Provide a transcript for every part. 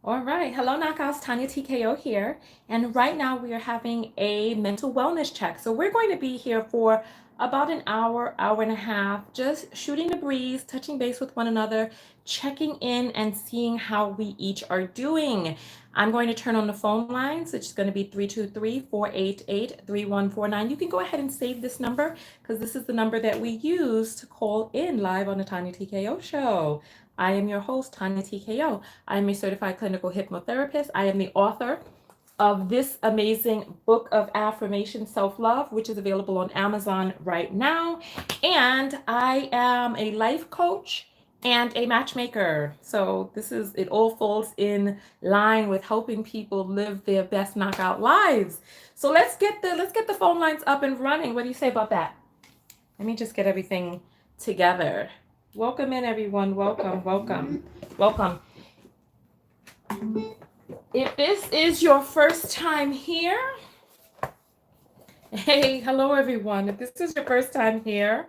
All right. Hello, Knockouts. Tonya TKO here. And right now we are having a mental wellness check. So we're going to be here for about an hour, hour and a half, just shooting the breeze, touching base with one another, checking in and seeing how we each are doing. I'm going to turn on the phone lines. It's going to be 323-488-3149. You can go ahead and save this number because this is the number that we use to call in live on the Tonya TKO show. I am your host, Tonya TKO. I am a certified clinical hypnotherapist. I am the author of this amazing book of affirmation self-love, which is available on Amazon right now. And I am a life coach and a matchmaker. So it all falls in line with helping people live their best knockout lives. So let's get the phone lines up and running. What do you say about that? Let me just get everything together. Welcome in, everyone. Welcome, welcome, welcome. If this is your first time here, hey, hello, everyone. If this is your first time here,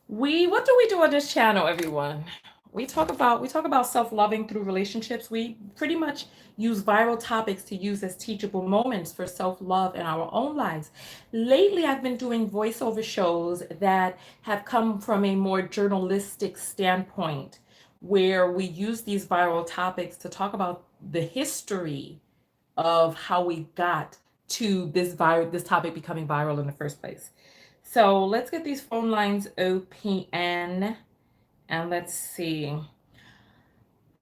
what do we do on this channel, everyone? We talk about self-loving through relationships. We pretty much use viral topics to use as teachable moments for self-love in our own lives. Lately, I've been doing voiceover shows that have come from a more journalistic standpoint, where we use these viral topics to talk about the history of how we got to this topic becoming viral in the first place. So let's get these phone lines open and let's see.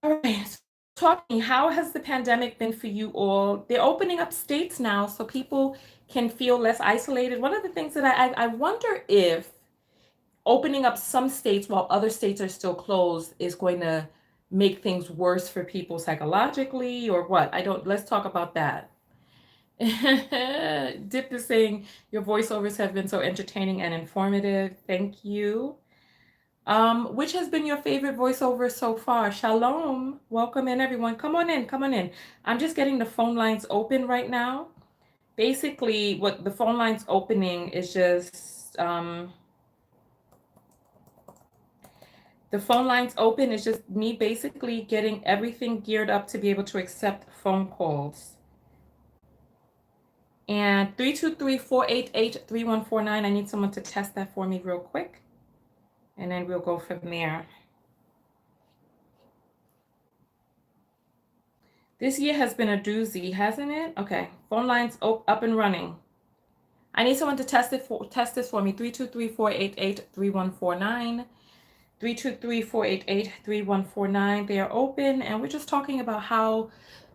All right. So talking, how has the pandemic been for you all? They're opening up states now so people can feel less isolated. One of the things that I wonder if opening up some states while other states are still closed is going to make things worse for people psychologically or what? I don't, let's talk about that. Dip is saying your voiceovers have been so entertaining and informative. Thank you. Which has been your favorite voiceover so far? Shalom. Welcome in, everyone. Come on in. Come on in. I'm just getting the phone lines open right now. Basically, what the phone lines opening is just the phone lines open is just me basically getting everything geared up to be able to accept phone calls. And 323-488-3149. I need someone to test that for me real quick. And then we'll go from there. This year has been a doozy, hasn't it? Okay, phone lines up and running. I need someone to test this for me. 323-488-3149. 323-488-3149. They are open, and we're just talking about how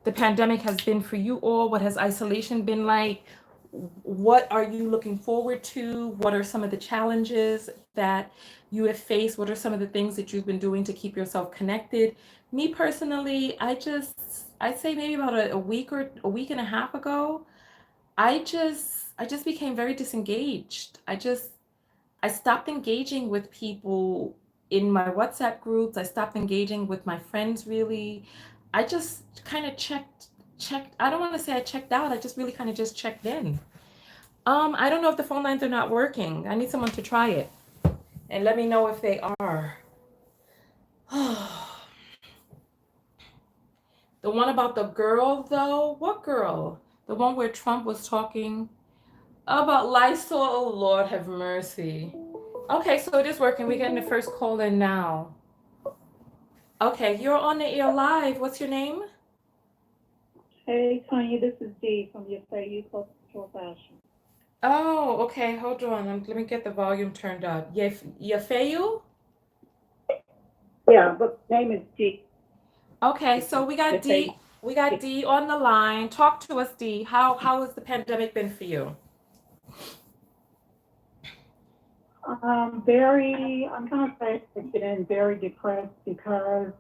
the pandemic has been for you all. What has isolation been like? What are you looking forward to? What are some of the challenges that you have faced? What are some of the things that you've been doing to keep yourself connected? Me personally, I'd say maybe about a week or a week and a half ago, I just became very disengaged. I stopped engaging with people in my WhatsApp groups. I stopped engaging with my friends really. I just kind of checked. I don't want to say I checked out. I just really kind of just checked in. I don't know if the phone lines are not working. I need someone to try it and let me know if they are. The one about the girl, though, what girl? The one where Trump was talking about Lysol. Oh, Lord have mercy. Okay, so it is working. We're getting the first call in now. Okay, you're on the air live. What's your name? Hey, Tonya, this is Dee from your FAU Cultural Fashion. Oh, okay. Hold on. Let me get the volume turned up. Yefeyu? Yeah, but name is Dee. Okay, so we got Your FAU. D. We got D on the line. Talk to us, D. How has the pandemic been for you? I'm kind of frustrated and very depressed because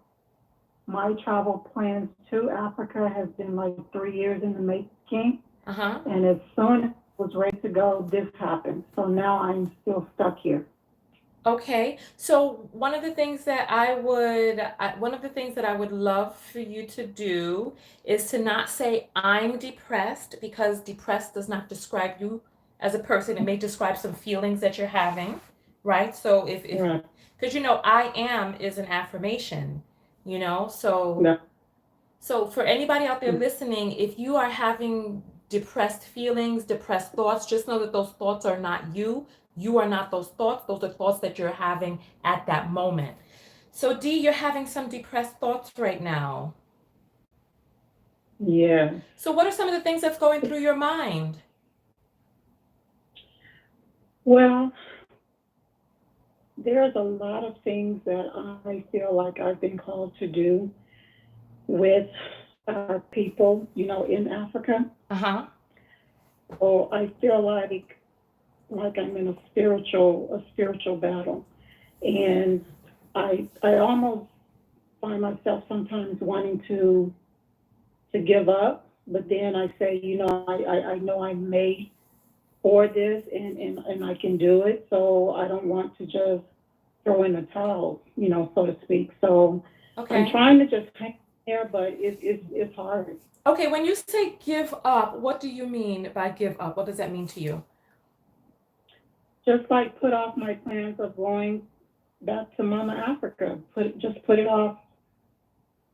my travel plans to Africa has been like 3 years in the making. Uh-huh. And as soon as I was ready to go, this happened. So now I'm still stuck here. Okay, so one of the things that I would love for you to do is to not say I'm depressed because depressed does not describe you as a person. It may describe some feelings that you're having, right? So if Right. because I am is an affirmation, you know, so Yeah. So for anybody out there listening, if you are having depressed feelings, depressed thoughts, just know that those thoughts are not you. You are not those thoughts. Those are thoughts that you're having at that moment. So Dee, you're having some depressed thoughts right now. Yeah. So what are some of the things that's going through your mind? Well, there's a lot of things that I feel like I've been called to do with people, in Africa. Uh-huh. So I feel like I'm in a spiritual battle, and I almost find myself sometimes wanting to give up, but then I say, I know I'm made for this, and I can do it, so I don't want to just throw in the towel, so to speak. So I'm Okay. trying to just hang there, but it's hard. Okay, when you say give up, what do you mean by give up? What does that mean to you? Just like put off my plans of going back to Mama Africa. Put it off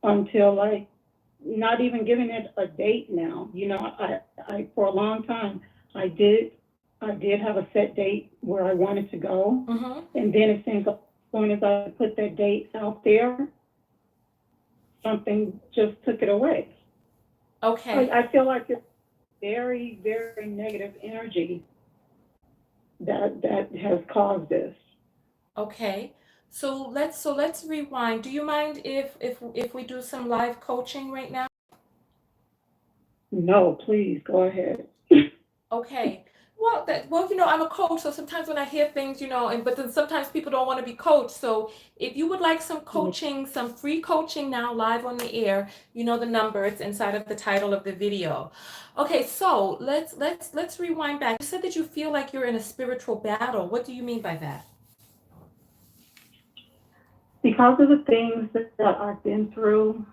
until, like, not even giving it a date now. I for a long time I did I did have a set date where I wanted to go, Mm-hmm. and then it seems like as soon as I put that date out there, something just took it away. Okay. I feel like it's very, very negative energy that has caused this. Okay. So let's rewind. Do you mind if we do some live coaching right now? No, please go ahead. Okay. Well, I'm a coach, so sometimes when I hear things, and but then sometimes people don't want to be coached. So if you would like some coaching, some free coaching now live on the air, you know the number, it's inside of the title of the video. Okay, so let's rewind back. You said that you feel like you're in a spiritual battle. What do you mean by that? Because of the things that I've been through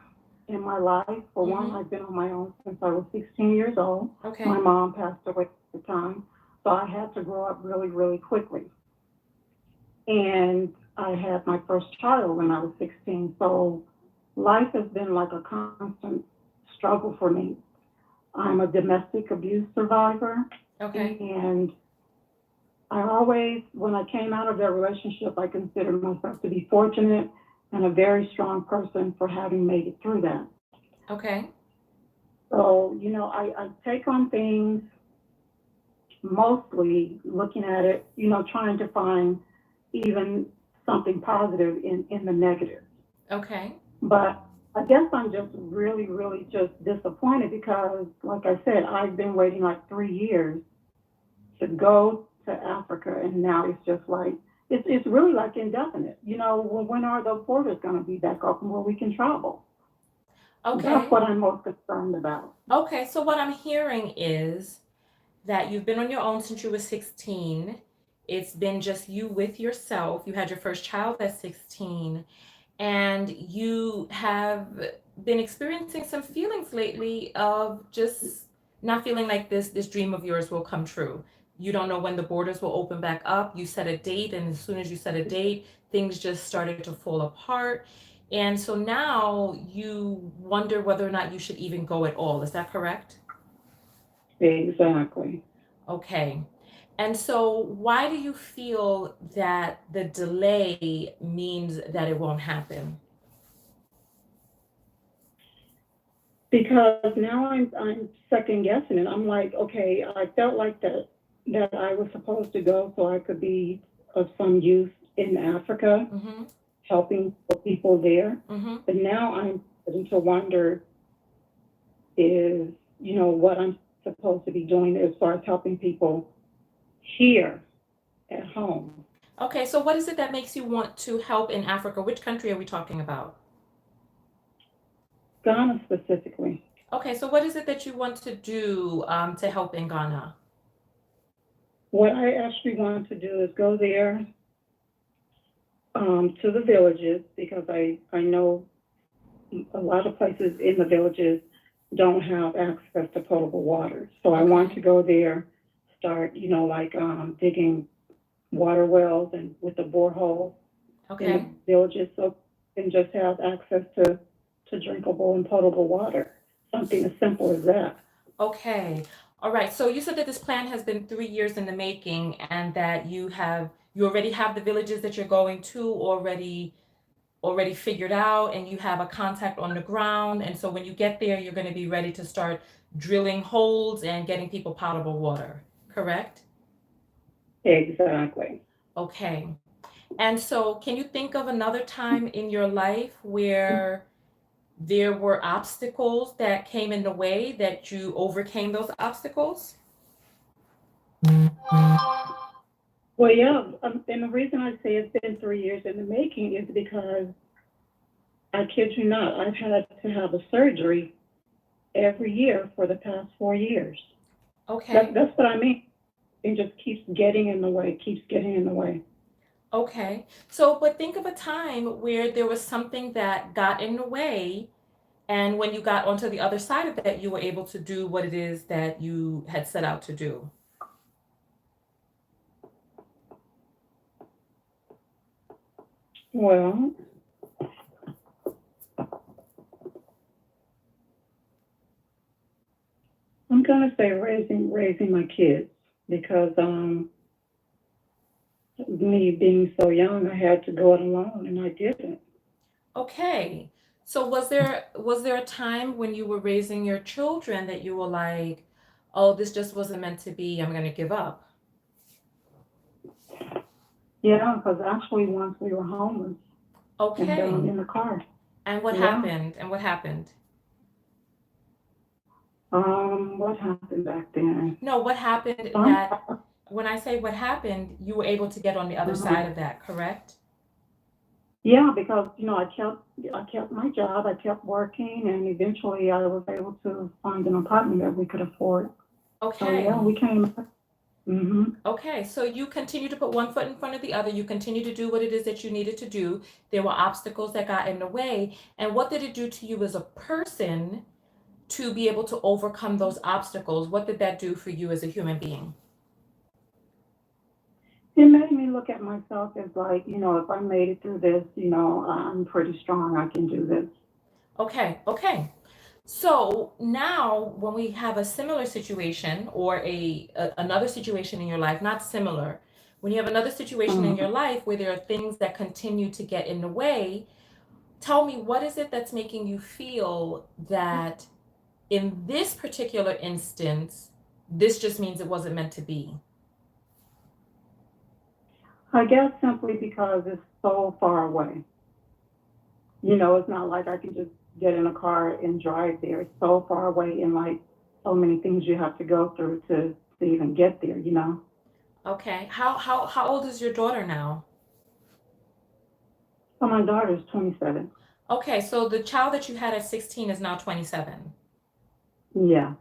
in my life. For one, Mm-hmm. I've been on my own since I was 16 years old. My Okay. mom passed away at the time, so I had to grow up really, really quickly. And I had my first child when I was 16. So life has been like a constant struggle for me. I'm a domestic abuse survivor, Okay. and I always, when I came out of that relationship, I considered myself to be fortunate and a very strong person for having made it through that. Okay. So, I take on things mostly looking at it, trying to find even something positive in the negative. Okay. But I guess I'm just really, really just disappointed because, like I said, I've been waiting like 3 years to go to Africa, and now it's just like, it's really like indefinite. When are the borders going to be back open where we can travel? That's Okay. what I'm most concerned about. Okay. So what I'm hearing is that you've been on your own since you were 16. It's been just you with yourself. You had your first child at 16, and you have been experiencing some feelings lately of just not feeling like this dream of yours will come true. You don't know when the borders will open back up. You set a date, and as soon as you set a date, things just started to fall apart. And so now you wonder whether or not you should even go at all. Is that correct? Exactly. Okay. And so, why do you feel that the delay means that it won't happen? Because now I'm second guessing it. I'm like, okay, I felt like that I was supposed to go so I could be of some use in Africa, Mm-hmm. helping the people there. Mm-hmm. But now I'm starting to wonder is, what I'm supposed to be doing as far as helping people here at home. Okay, so what is it that makes you want to help in Africa? Which country are we talking about? Ghana specifically. Okay, so what is it that you want to do to help in Ghana? What I actually want to do is go there, to the villages, because I know a lot of places in the villages don't have access to potable water. So I want Okay. to go there, start, like, digging water wells and with the borehole in the Okay. villages, so and just have access to to drinkable and potable water. Something as simple as that. Okay. All right. So you said that this plan has been 3 years in the making and that you already have the villages that you're going to already figured out and you have a contact on the ground. And so when you get there, you're going to be ready to start drilling holes and getting people potable water. Correct? Exactly. Okay. And so can you think of another time in your life where there were obstacles that came in the way that you overcame those obstacles? Well, yeah, and the reason I say it's been 3 years in the making is because I kid you not, I've had to have a surgery every year for the past 4 years. Okay. That's what I mean. It just keeps getting in the way, keeps getting in the way. Okay. So, but think of a time where there was something that got in the way, and when you got onto the other side of that, you were able to do what it is that you had set out to do. Well, I'm gonna say raising my kids because me being so young, I had to go it alone, and I didn't. Okay. So was there a time when you were raising your children that you were like, "Oh, this just wasn't meant to be. I'm going to give up." Yeah, because actually once we were homeless and Okay. in the car. And what Yeah. happened? And what happened? What happened back then? No, what happened Um, that when I say what happened, you were able to get on the other side mhm. of that, correct? Yeah, because I kept my job, I kept working, and eventually I was able to find an apartment that we could afford. So yeah, Okay. we came. Mhm. Okay, so you continue to put one foot in front of the other. You continue to do what it is that you needed to do. There were obstacles that got in the way. And what did it do to you as a person to be able to overcome those obstacles? What did that do for you as a human being? It made me look at myself as like, if I made it through this, I'm pretty strong. I can do this. Okay, okay. So now when we have a similar situation or another situation in your life, not similar, when you have another situation in your Mhm. life where there are things that continue to get in the way, tell me, what is it that's making you feel that in this particular instance, this just means it wasn't meant to be? I guess simply because it's so far away. It's not like I can just get in a car and drive there. It's so far away, and like so many things you have to go through to even get there. Okay. How old is your daughter now? So my daughter's 27. Okay, so the child that you had at 16 is now 27. Yeah.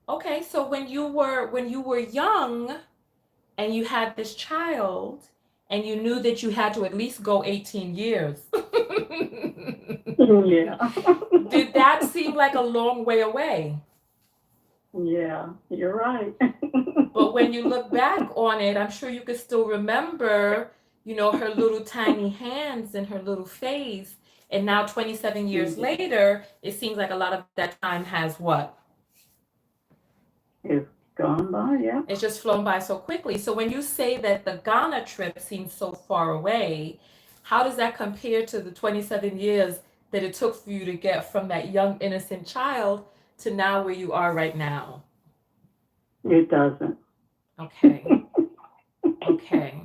Okay, so when you were young and you had this child and you knew that you had to at least go 18 years. Yeah. Did that seem like a long way away? Yeah, you're right. But when you look back on it, I'm sure you could still remember, her little tiny hands and her little face. And now 27 years Mhm. later, it seems like a lot of that time has what? It's gone by, yeah. It's just flown by so quickly. So when you say that the Ghana trip seems so far away, how does that compare to the 27 years that it took for you to get from that young, innocent child to now where you are right now? It doesn't. Okay. Okay.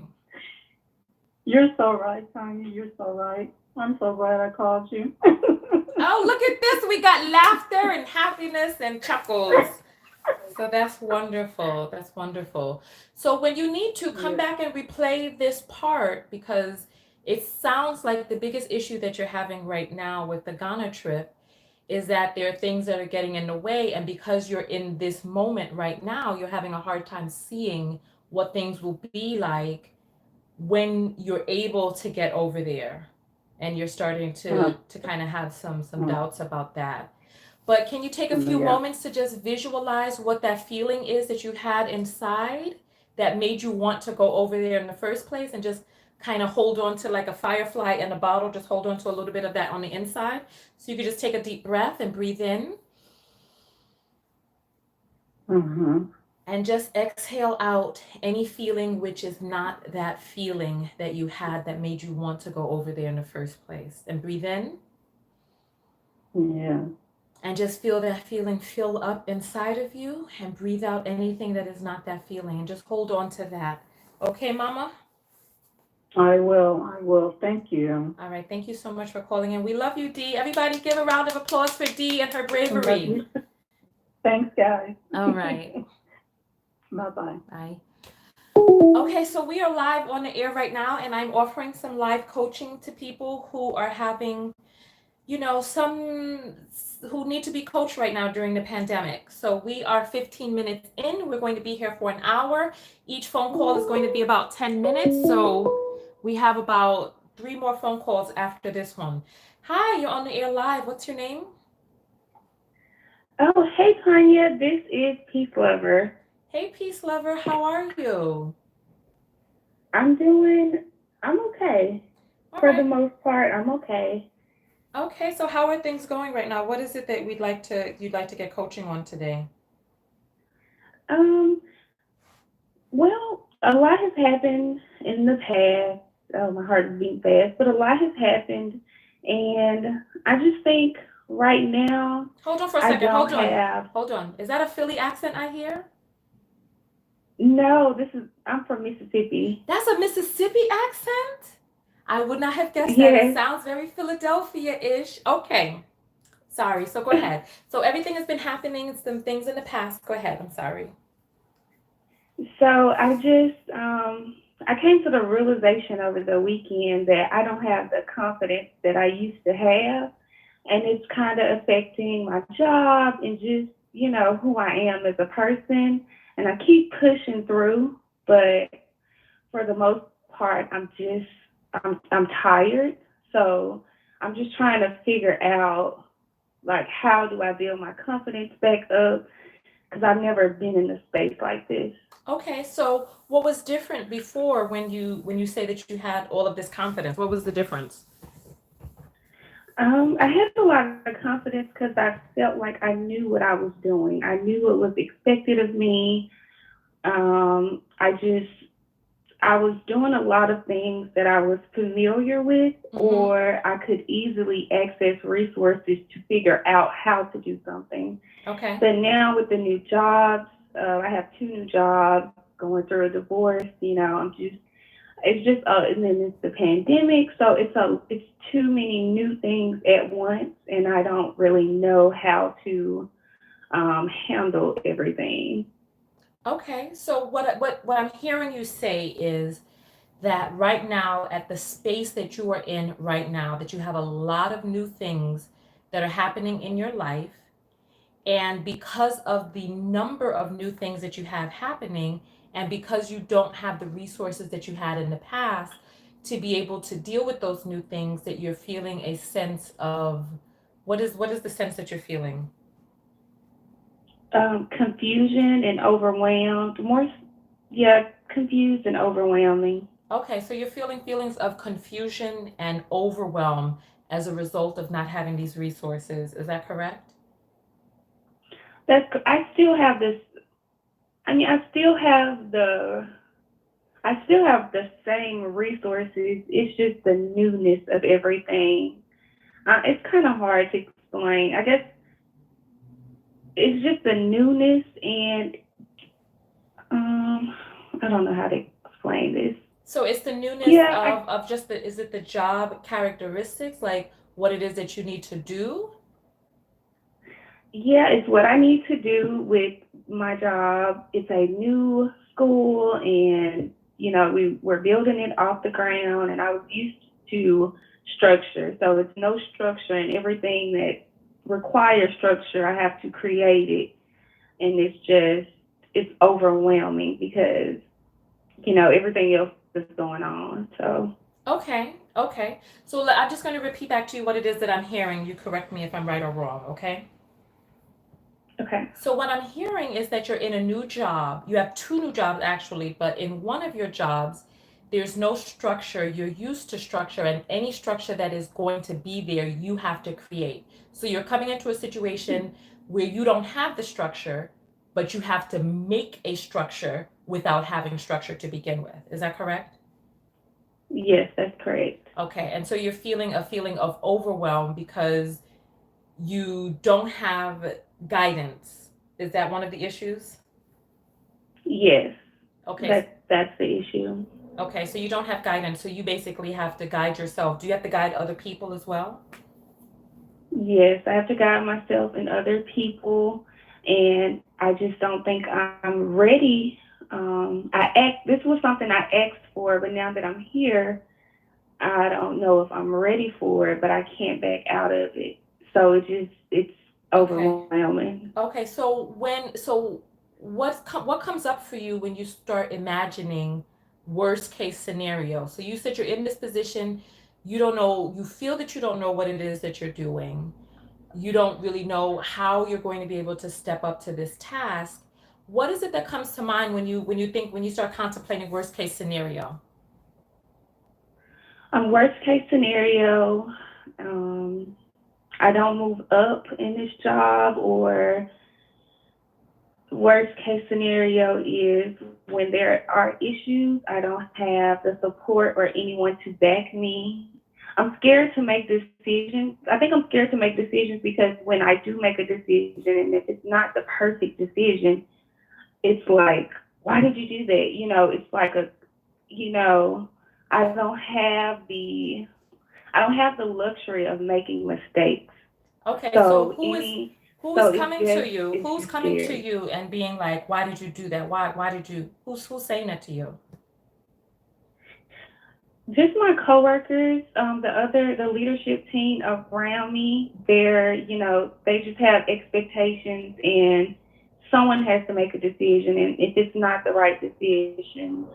You're so right, Tanya. You're so right. I'm so glad I called you. Oh, look at this. We got laughter and happiness and chuckles. So that's wonderful. That's wonderful. So when you need to come Yeah. back and replay this part, because it sounds like the biggest issue that you're having right now with the Ghana trip is that there are things that are getting in the way. And because you're in this moment right now, you're having a hard time seeing what things will be like when you're able to get over there. And you're starting Uh, to kind of have some uh, doubts about that. But can you take a few yeah. moments to just visualize what that feeling is that you had inside that made you want to go over there in the first place and just kind of hold on to like a firefly in a bottle, just hold on to a little bit of that on the inside. So you could just take a deep breath and breathe in. Mm-hmm. And just exhale out any feeling which is not that feeling that you had that made you want to go over there in the first place. And breathe in. Yeah. And just feel that feeling fill up inside of you, and breathe out anything that is not that feeling, and just hold on to that. Okay, Mama? I will. I will. Thank you. All right. Thank you so much for calling in. We love you, Dee. Everybody give a round of applause for Dee and her I love bravery. you. Thanks, guys. All right. Bye-bye. Bye. Okay, so we are live on the air right now, and I'm offering some live coaching to people who are having, some who need to be coached right now during the pandemic. So we are 15 minutes in. We're going to be here for an hour. Each phone call is going to be about 10 minutes. So we have about 3 more phone calls after this one. Hi, you're on the air live. What's your name? Oh, hey, Tonya. This is Peace Lover. Hey, Peace Lover. How are you? I'm okay. All For the right. most part, I'm okay. Okay, so how are things going right now? What is it that you'd like to get coaching on today? Um, well, a lot has happened in the past. Oh, my heart is beating fast, but a lot has happened, and I just think right now Hold on for a I second. don't have. Hold on. Is that a Philly accent I hear? No, I'm from Mississippi. That's a Mississippi accent? I would not have guessed that. It Yes. sounds very Philadelphia-ish. Okay. Sorry. So go ahead. So everything has been happening, some things in the past. Go ahead. I'm sorry. So I came to the realization over the weekend that I don't have the confidence that I used to have, and it's kind of affecting my job and just, who I am as a person. And I keep pushing through, but for the most part, I'm tired. So I'm just trying to figure out, like, how do I build my confidence back up? Because I've never been in a space like this. Okay. So what was different before when you say that you had all of this confidence? What was the difference? I had a lot of confidence because I felt like I knew what I was doing. I knew what was expected of me. Um, I just, I was doing a lot of things that I was familiar with, Mm-hmm. or I could easily access resources to figure out how to do something. Okay. But now with the new jobs, I have 2 new jobs, going through a divorce. And then it's the pandemic, so it's too many new things at once, and I don't really know how to handle everything. Okay. So what I'm hearing you say is that right now, at the space that you are in right now, that you have a lot of new things that are happening in your life, and because of the number of new things that you have happening, and because you don't have the resources that you had in the past to be able to deal with those new things, that you're feeling a sense of, what is the sense that you're feeling? Confusion and overwhelmed, more, yeah, confused and overwhelming. Okay, so you're feeling feelings of confusion and overwhelm as a result of not having these resources. Is that correct? I still have this. I mean, I still have the same resources. It's just the newness of everything. It's kind of hard to explain. I guess it's just the newness, and um, I don't know how to explain this. So it's the newness Yeah, of just is it the job characteristics, like what it is that you need to do? yeah, it's what I need to do with my job. It's a new school, and we're building it off the ground, and I was used to structure, so it's no structure, and everything that requires structure, I have to create it, and it's overwhelming because everything else is going on. So Okay, okay. So I'm just going to repeat back to you what it is that I'm hearing. You correct me if I'm right or wrong, okay? okay. So what I'm hearing is that you're in a new job. You have 2 new jobs actually, but in one of your jobs, there's no structure. You're used to structure, and any structure that is going to be there, you have to create. So you're coming into a situation where you don't have the structure, but you have to make a structure without having structure to begin with. Is that correct? Yes, that's correct. Okay, and so you're feeling a feeling of overwhelm because you don't have guidance. Is that one of the issues? Yes, Okay, that's the issue. okay, so you don't have guidance, so you basically have to guide yourself. Do you have to guide other people as well? Yes, I have to guide myself and other people, and I just don't think I'm ready. This was something I asked for, but now that I'm here, I don't know if I'm ready for it, but I can't back out of it. So it's Okay. overwhelming. Okay, so what comes up for you when you start imagining worst case scenario? So you said you're in this position, you don't know, you feel that you don't know what it is that you're doing. You don't really know how you're going to be able to step up to this task. What is it that comes to mind when you start contemplating worst case scenario? Worst case scenario, um, I don't move up in this job, or worst case scenario is when there are issues, I don't have the support or anyone to back me. I'm scared to make decisions. I think I'm scared to make decisions because when I do make a decision, and if it's not the perfect decision, it's like, why did you do that? It's like you know, I don't have the I don't have the luxury of making mistakes. Okay, so So who is so coming to you? it's Who's just coming to scary. you and being like, why did you do that? Why did you who's saying that to you? Just my coworkers, the leadership team around me, they just have expectations, and someone has to make a decision. And if it's not the right decision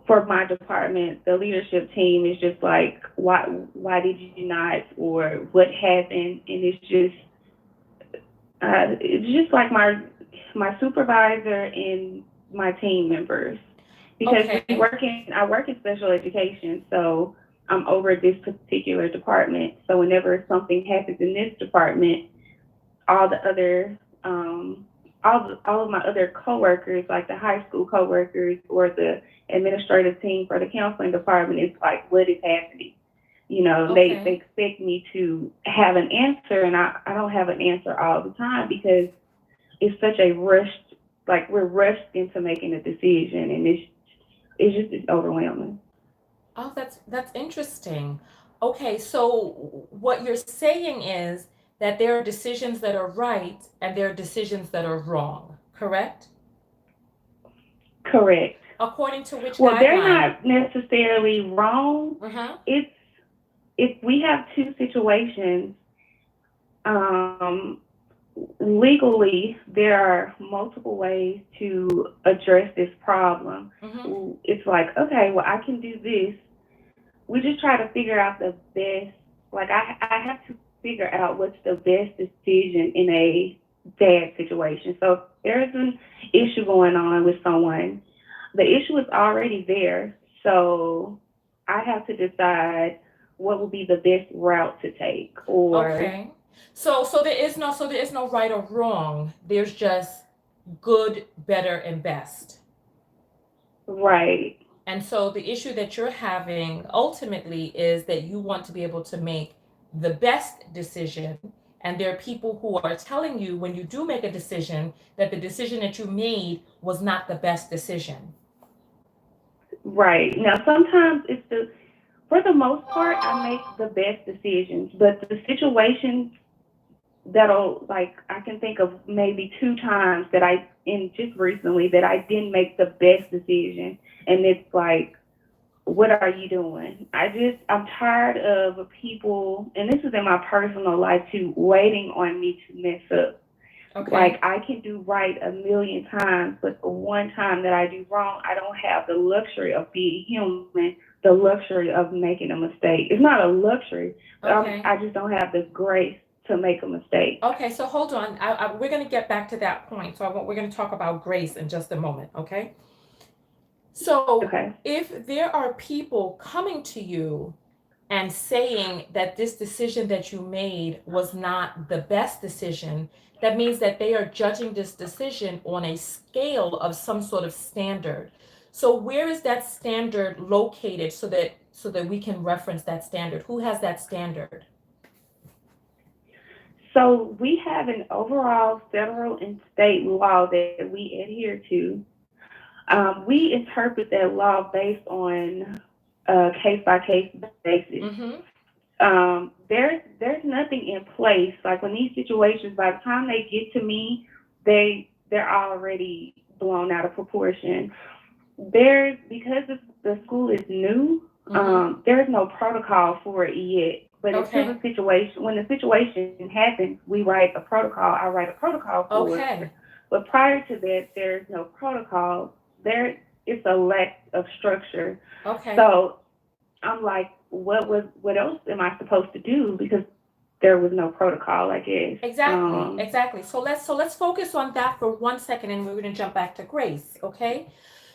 for my department, the leadership team is just like, why did you not, or what happened? And it's just like my supervisor and my team members, because Okay. I work in special education, so I'm over this particular department. So whenever something happens in this department, all the other all of my other coworkers, like the high school coworkers or the administrative team for the counseling department, is like, what is happening? They Okay. expect me to have an answer, and I don't have an answer all the time because it's such a rushed, like we're rushed into making a decision, and it's overwhelming. Oh, that's interesting. Okay, so what you're saying is that there are decisions that are right and there are decisions that are wrong, correct? Correct. According to which Well, they're guideline? not necessarily wrong. Uh-huh. It's if we have two situations, um, legally, there are multiple ways to address this problem. Mm-hmm. It's like, okay, well, I can do this. We just try to figure out the best. Like, I have to figure out what's the best decision in a bad situation. So if there's an issue going on with someone, the issue is already there. So I have to decide what would be the best route to take, or Okay. So there is no right or wrong. There's just good, better, and best. right. And so the issue that you're having ultimately is that you want to be able to make the best decision. And there are people who are telling you when you do make a decision that the decision that you made was not the best decision. Right. Now, sometimes for the most part, I make the best decisions, but the situations like, I can think of maybe two times in just recently, that I didn't make the best decision. And it's like, what are you doing? I'm tired of people, and this is in my personal life too, waiting on me to mess up. Like, Okay. I can do right a million times, but the one time that I do wrong, I don't have the luxury of being human, the luxury of making a mistake. It's not a luxury, but Okay. I just don't have the grace to make a mistake. Okay. So hold on. We're going to get back to that point. We're going to talk about grace in just a moment. Okay. So Okay. if there are people coming to you and saying that this decision that you made was not the best decision, that means that they are judging this decision on a scale of some sort of standard. So where is that standard located so that we can reference that standard? Who has that standard? So we have an overall federal and state law that we adhere to. We interpret that law based on a case by case basis. There's nothing in place. Like when these situations, by the time they get to me, they're already blown out of proportion. Because the school is new, there's no protocol for it yet. But Okay. when the situation happens, we write a protocol. I write a protocol for it. Okay. But prior to that, there's no protocol. It's a lack of structure. Okay. So I'm like, what else am I supposed to do? Because there was no protocol, I guess. Exactly. So let's focus on that for 1 second, and we're going to jump back to Grace. Okay.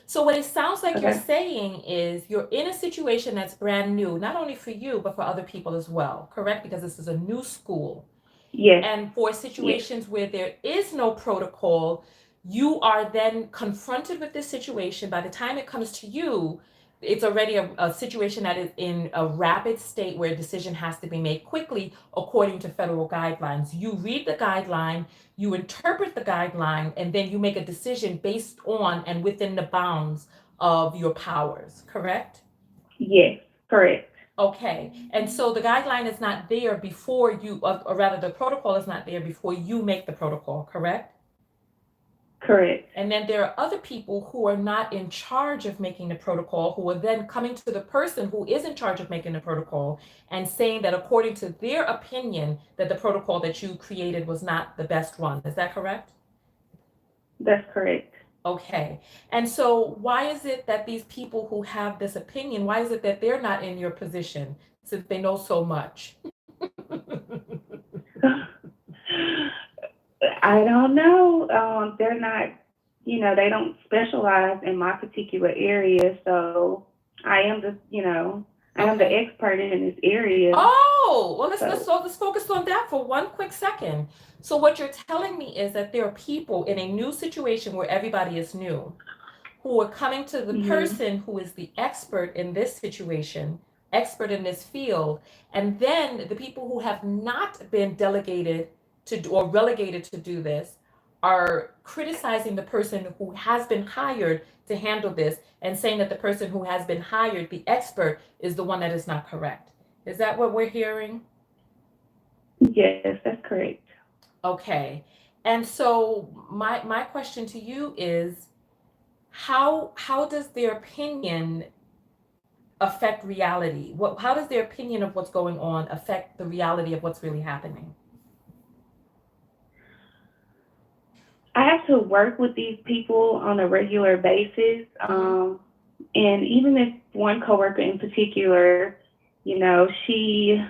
So what it sounds like you're Okay. saying is you're in a situation that's brand new, not only for you, but for other people as well, correct? Because this is a new school. Yes. And for situations where there is no protocol, you are then confronted with this situation. By the time it comes to you, it's already a situation that is in a rapid state where a decision has to be made quickly according to federal guidelines. You read the guideline, you interpret the guideline, and then you make a decision based on and within the bounds of your powers, correct? Yes, correct. Okay, and so the guideline is not there before you, or rather, the protocol is not there before you make the protocol, correct? Correct. And then there are other people who are not in charge of making the protocol, who are then coming to the person who is in charge of making the protocol and saying that according to their opinion, that the protocol that you created was not the best one. Is that correct? That's correct. Okay. And so why is it that these people who have this opinion, why is it that they're not in your position since they know so much? I don't know. They're not, they don't specialize in my particular area. So I am I am the Okay. expert in this area. Oh, well, let's So- let's focus on that for 1 quick second. So what you're telling me is that there are people in a new situation where everybody is new, who are coming to the Mhm. person who is the expert in this situation, expert in this field, and then the people who have not been delegated to do, or relegated to do this, are criticizing the person who has been hired to handle this and saying that the person who has been hired, the expert, is the one that is not correct. Is that what we're hearing? Yes, that's correct. Okay. And so my question to you is, how does their opinion affect reality? How does their opinion of what's going on affect the reality of what's really happening? I have to work with these people on a regular basis. And even if one coworker in particular, she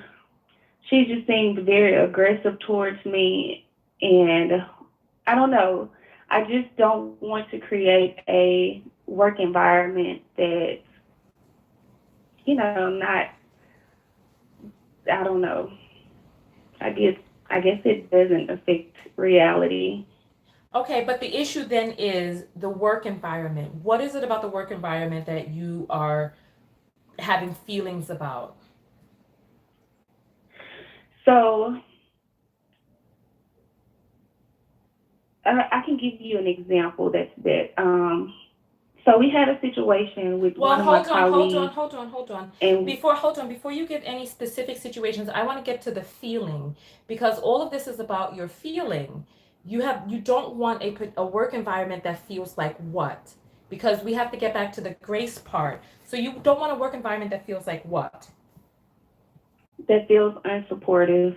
just seemed very aggressive towards me, and I don't know. I just don't want to create a work environment that, not, I don't know. I guess it doesn't affect reality. Okay, but the issue then is the work environment. What is it about the work environment that you are having feelings about? So I can give you an example so we had a situation with Well, one of my colleagues. hold on. And Before you get any specific situations, I want to get to the feeling, because all of this is about your feeling. You don't want a work environment that feels like what? Because we have to get back to the grace part. So you don't want a work environment that feels like what? that feels unsupportive.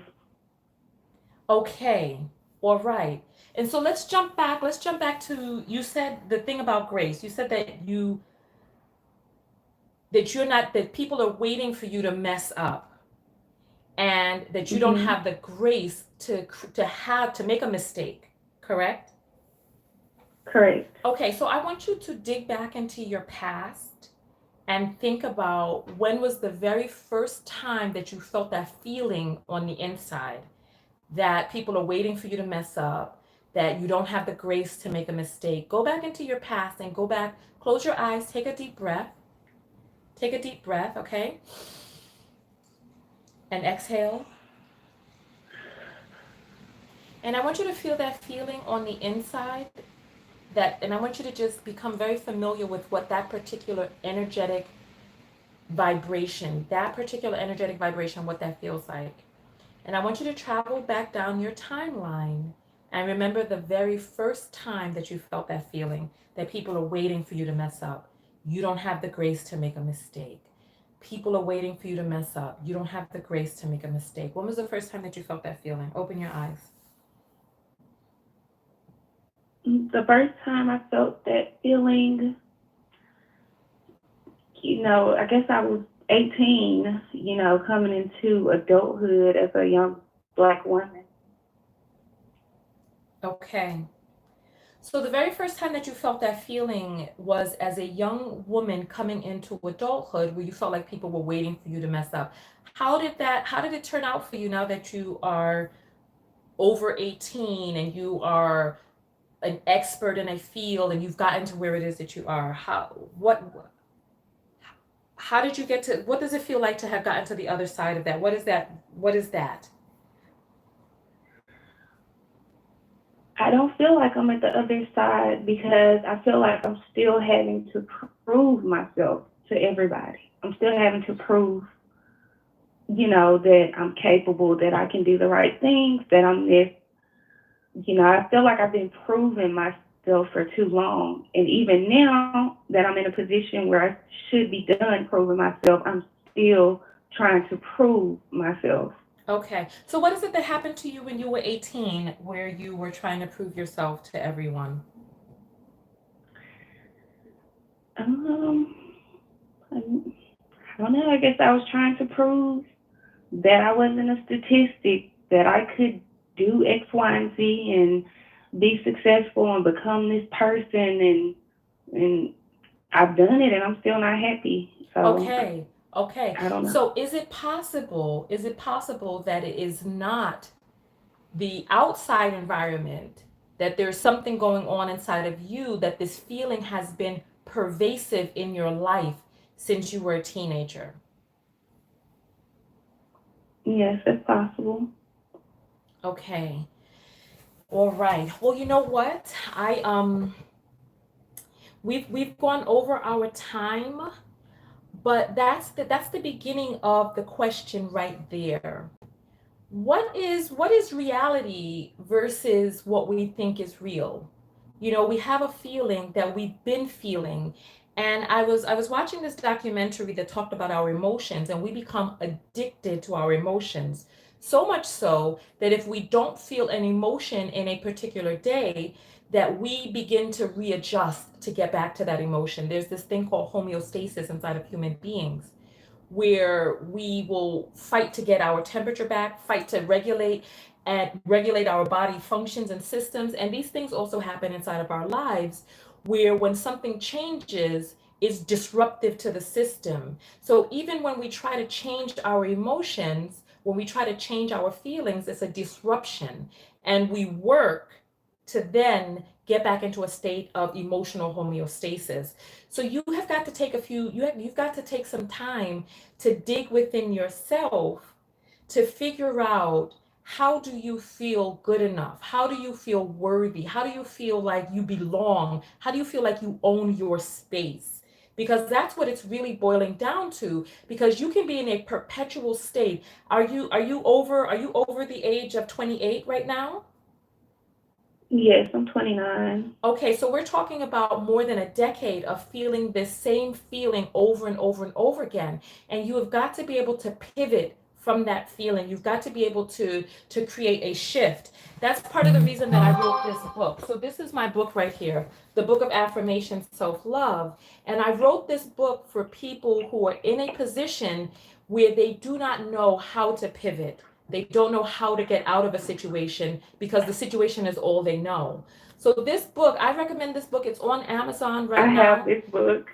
Okay. All right. And so let's jump back. Let's jump back to, you said the thing about grace. You said that you're not, that people are waiting for you to mess up, and that you don't Mhm. have the grace to make a mistake, correct? Correct. Okay, so I want you to dig back into your past and think about when was the very first time that you felt that feeling on the inside that people are waiting for you to mess up, that you don't have the grace to make a mistake. Go back into your past and go back, close your eyes, take a deep breath. Take a deep breath, okay? And exhale. And I want you to feel that feeling on the inside and I want you to just become very familiar with what that particular energetic vibration, what that feels like. And I want you to travel back down your timeline and remember the very first time that you felt that feeling, that people are waiting for you to mess up. You don't have the grace to make a mistake. People are waiting for you to mess up. You don't have the grace to make a mistake. When was the first time that you felt that feeling? Open your eyes. The first time I felt that feeling, I guess I was 18, coming into adulthood as a young Black woman. Okay. So the very first time that you felt that feeling was as a young woman coming into adulthood where you felt like people were waiting for you to mess up. How did it turn out for you now that you are over 18 and you are an expert in a field and you've gotten to where it is that you are? How did you get to, what does it feel like to have gotten to the other side of that? What is that? What is that? I don't feel like I'm at the other side because I feel like I'm still having to prove myself to everybody. I'm still having to prove, that I'm capable, that I can do the right things, that I'm this. I feel like I've been proving myself for too long. And even now that I'm in a position where I should be done proving myself, I'm still trying to prove myself. Okay. So what is it that happened to you when you were 18 where you were trying to prove yourself to everyone? Um, I don't know. I guess I was trying to prove that I wasn't a statistic, that I could do X, Y, and Z and be successful and become this person, and I've done it and I'm still not happy. So Okay. Okay. I don't know. So is it possible that it is not the outside environment, that there's something going on inside of you, that this feeling has been pervasive in your life since you were a teenager? Yes, it's possible. Okay. All right. Well, you know what? We've gone over our time, but that's the beginning of the question right there. What is reality versus what we think is real? We have a feeling that we've been feeling. And I was watching this documentary that talked about our emotions, and we become addicted to our emotions. So much so that if we don't feel an emotion in a particular day, that we begin to readjust to get back to that emotion. There's this thing called homeostasis inside of human beings where we will fight to get our temperature back, fight to regulate our body functions and systems. And these things also happen inside of our lives where when something changes, is disruptive to the system. So even when we try to change our emotions, when we try to change our feelings, it's a disruption. And we work to then get back into a state of emotional homeostasis. So you've got to take some time to dig within yourself to figure out, how do you feel good enough? How do you feel worthy? How do you feel like you belong? How do you feel like you own your space? Because that's what it's really boiling down to, because you can be in a perpetual state. Are you over the age of 28 right now? Yes, I'm 29. Okay, so we're talking about more than a decade of feeling this same feeling over and over and over again. And you have got to be able to pivot from that feeling. You've got to be able to create a shift. That's part of the reason that I wrote this book. So this is my book right here, the Book of Affirmation Self-Love. And I wrote this book for people who are in a position where they do not know how to pivot. They don't know how to get out of a situation because the situation is all they know. So this book, I recommend this book. It's on Amazon right I now. have this book.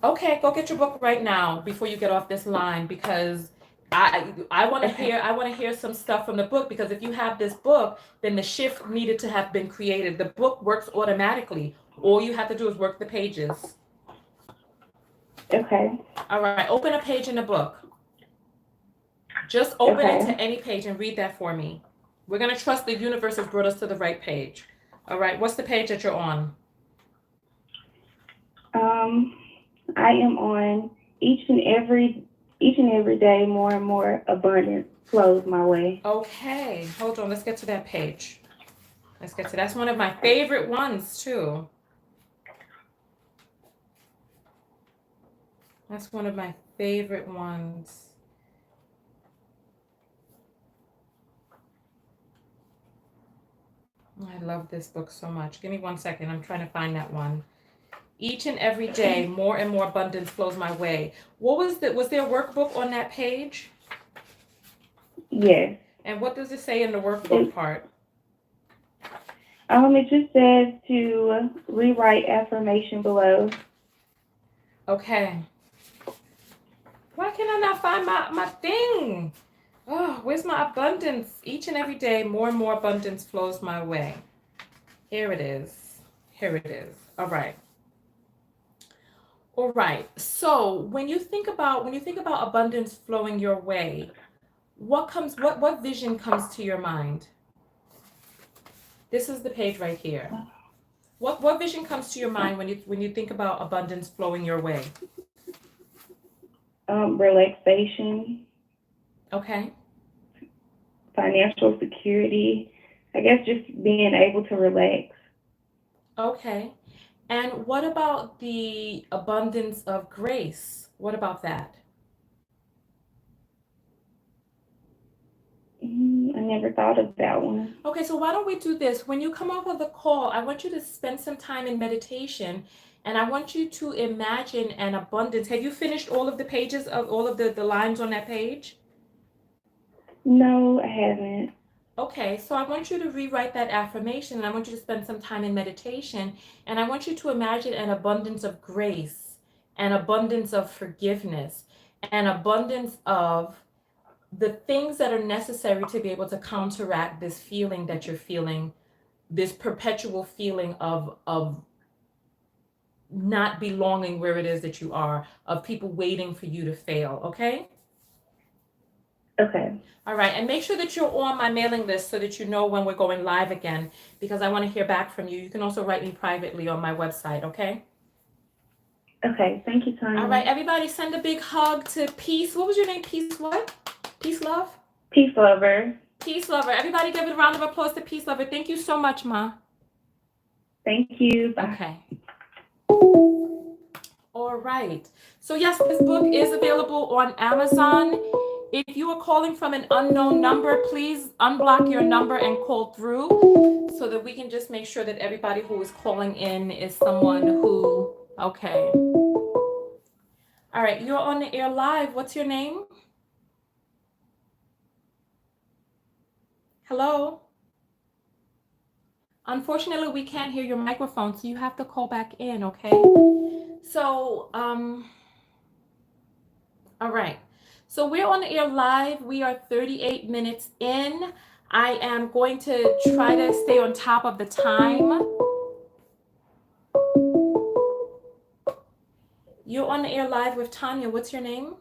Okay, go get your book right now before you get off this line, because I want to Okay. hear some stuff from the book, because if you have this book, then the shift needed to have been created. The book works automatically. All you have to do is work the pages. Okay. All right, open a page in the book. Just open it to Okay. any page and read that for me. We're going to trust the universe has brought us to the right page. All right, what's the page that you're on? I am on each and every day more and more abundance flows my way. Okay, hold on. Let's get to that page. That's one of my favorite ones too. That's one of my favorite ones. I love this book so much. Give me 1 second. I'm trying to find that one. Each and every day, more and more abundance flows my way. Was there a workbook on that page? Yes. And what does it say in the workbook part? It just says to rewrite affirmation below. Okay. Why can I not find my thing? Oh, where's my abundance? Each and every day, more and more abundance flows my way. Here it is. All right. All right. So when you think about abundance flowing your way, what vision comes to your mind? This is the page right here. What vision comes to your mind when you think about abundance flowing your way? Relaxation, Okay. financial security. I guess just being able to relax. Okay. And what about the abundance of grace? What about that? I never thought of that one. Okay, so why don't we do this? When you come off of the call, I want you to spend some time in meditation, and I want you to imagine an abundance. Have you finished all of the pages of all of the lines on that page? No, I haven't. Okay, so I want you to rewrite that affirmation, and I want you to spend some time in meditation, and I want you to imagine an abundance of grace, an abundance of forgiveness, an abundance of the things that are necessary to be able to counteract this feeling that you're feeling, this perpetual feeling of not belonging where it is that you are, of people waiting for you to fail. Okay. Okay. All right, and make sure that you're on my mailing list so that you know when we're going live again, because I want to hear back from you. You can also write me privately on my website. Okay. Okay. Thank you, Tonya. All right, everybody, send a big hug to Peace. What was your name? Peace what? Peace Love? Peace, lover. Peace Lover. Everybody give a round of applause to Peace Lover. Thank you so much, Ma. Thank you. Bye. Okay. All right. So yes, this book is available on Amazon. If you are calling from an unknown number, please unblock your number and call through so that we can just make sure that everybody who is calling in is someone who, okay. All right, you're on the air live. What's your name? Hello? Unfortunately, we can't hear your microphone, so you have to call back in, okay? So, all right. So we're on the air live. We are 38 minutes in. I am going to try to stay on top of the time. You're on the air live with Tonya. What's your name?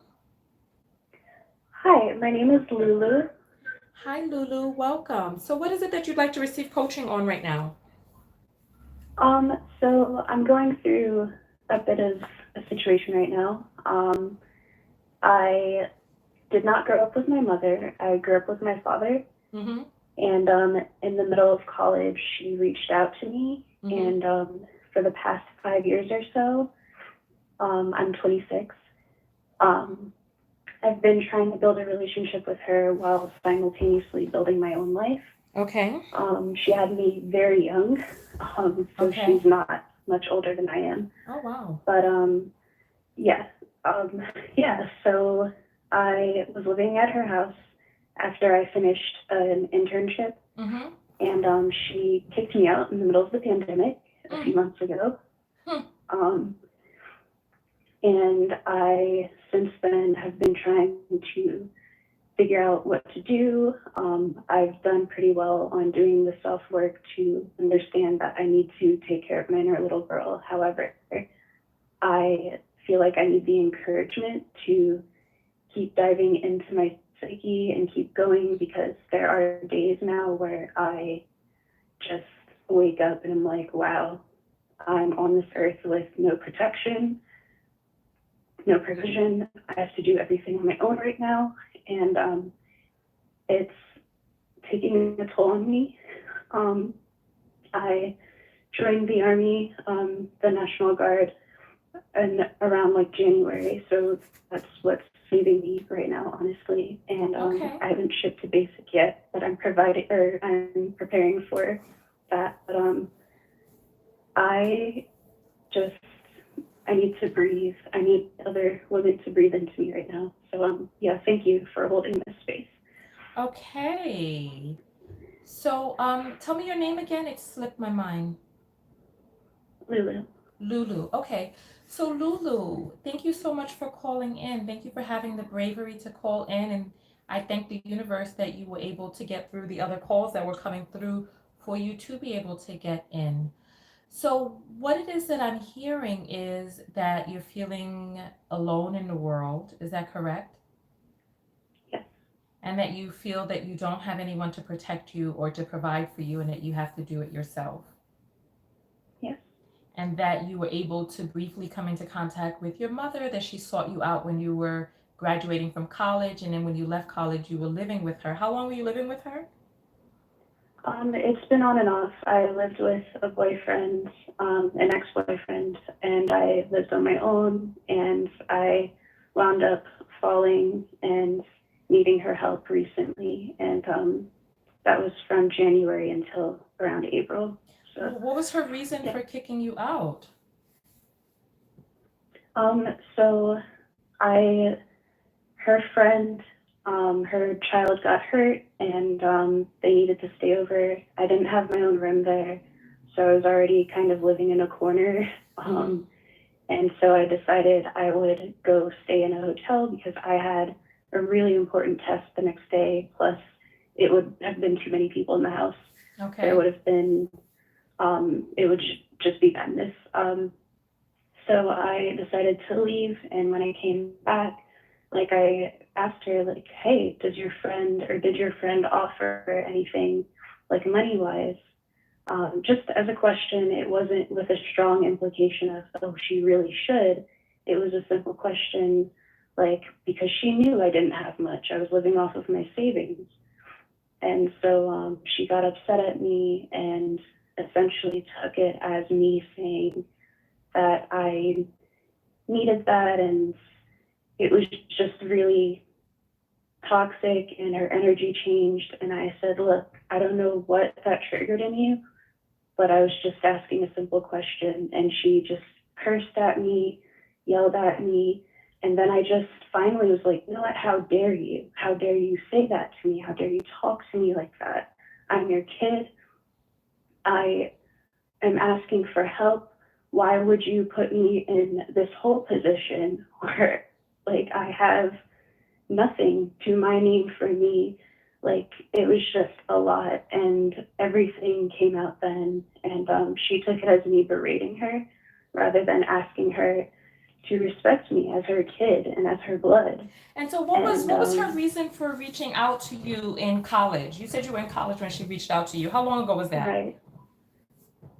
Hi, my name is Lulu. Hi, Lulu. Welcome. So what is it that you'd like to receive coaching on right now? So I'm going through a bit of a situation right now. I did not grow up with my mother. I grew up with my father. Mm-hmm. And in the middle of college, she reached out to me. Mm-hmm. And for the past 5 years or so, I'm 26. I've been trying to build a relationship with her while simultaneously building my own life. Okay. She had me very young, so Okay. she's not much older than I am. Oh, wow. But yeah, so I was living at her house after I finished an internship, Mm-hmm. and she kicked me out in the middle of the pandemic a few months ago. Um, and I, since then, have been trying to figure out what to do. I've done pretty well on doing the self-work to understand that I need to take care of my inner little girl. However, I feel like I need the encouragement to keep diving into my psyche and keep going, because there are days now where I just wake up and I'm like, wow, I'm on this earth with no protection, no provision. I have to do everything on my own right now. And it's taking a toll on me. I joined the Army, the National Guard, and around like January. So that's what's saving me right now, honestly. And Okay. I haven't shipped to basic yet, but I'm preparing for that. But I need to breathe. I need other women to breathe into me right now. So yeah, thank you for holding this space. Okay. So, tell me your name again. It slipped my mind. Lulu. Lulu. Okay. So, Lulu, thank you so much for calling in. Thank you for having the bravery to call in. And I thank the universe that you were able to get through the other calls that were coming through for you to be able to get in. So, what it is that I'm hearing is that you're feeling alone in the world. Is that correct? Yes. And that you feel that you don't have anyone to protect you or to provide for you, and that you have to do it yourself. Yes. And that you were able to briefly come into contact with your mother, that she sought you out when you were graduating from college, and then when you left college, you were living with her. How long were you living with her? It's been on and off. I lived with a boyfriend, an ex-boyfriend, and I lived on my own, and I wound up falling and needing her help recently, and that was from January until around April. So, What was her reason yeah. for kicking you out? So her friend, her child got hurt, and they needed to stay over. I didn't have my own room there, so I was already kind of living in a corner. And so I decided I would go stay in a hotel because I had a really important test the next day. Plus, it would have been too many people in the house. Okay. There would have been, it would just be madness. So I decided to leave, and when I came back, like I asked her, like, hey, did your friend offer anything, like money-wise? Just as a question. It wasn't with a strong implication of, oh, she really should. It was a simple question, like, because she knew I didn't have much. I was living off of my savings. And so she got upset at me and essentially took it as me saying that I needed that, and it was just really toxic, and her energy changed. And I said, look, I don't know what that triggered in you, but I was just asking a simple question. And she just cursed at me, yelled at me. And then I just finally was like, you know what, how dare you? How dare you say that to me? How dare you talk to me like that? I'm your kid. I am asking for help. Why would you put me in this whole position where, like, I have nothing to my name for me? Like, it was just a lot, and everything came out then. And she took it as me berating her rather than asking her to respect me as her kid and as her blood. And so what was her reason for reaching out to you in college? You said you were in college when she reached out to you. How long ago was that? Right.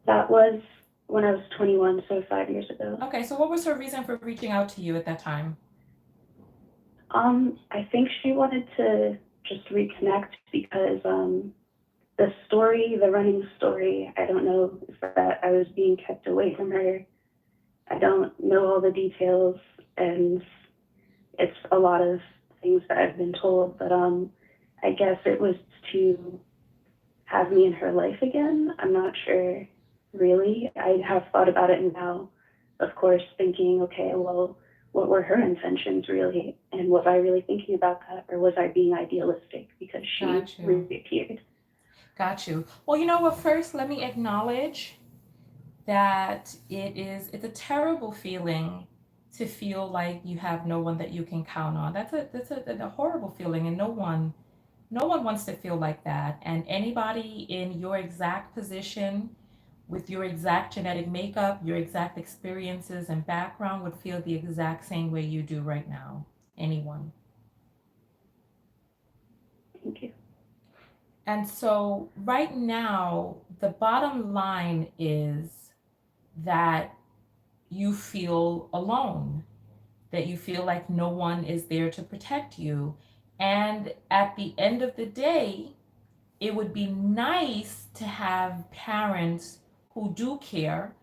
That was when I was 21, so 5 years ago. Okay, so what was her reason for reaching out to you at that time? I think she wanted to just reconnect because the running story, I don't know if that I was being kept away from her. I don't know all the details, and it's a lot of things that I've been told, but I guess it was to have me in her life again. I'm not sure, really. I have thought about it now, of course, thinking, okay, well, what were her intentions really, and was I really thinking about that, or was I being idealistic because she Got you. reappeared? Got you. Well, you know what? First, let me acknowledge that it's a terrible feeling to feel like you have no one that you can count on. That's a horrible feeling, and no one wants to feel like that. And anybody in your exact position, with your exact genetic makeup, your exact experiences and background, would feel the exact same way you do right now. Anyone. Thank you. And so right now, the bottom line is that you feel alone, that you feel like no one is there to protect you. And at the end of the day, it would be nice to have parents who do care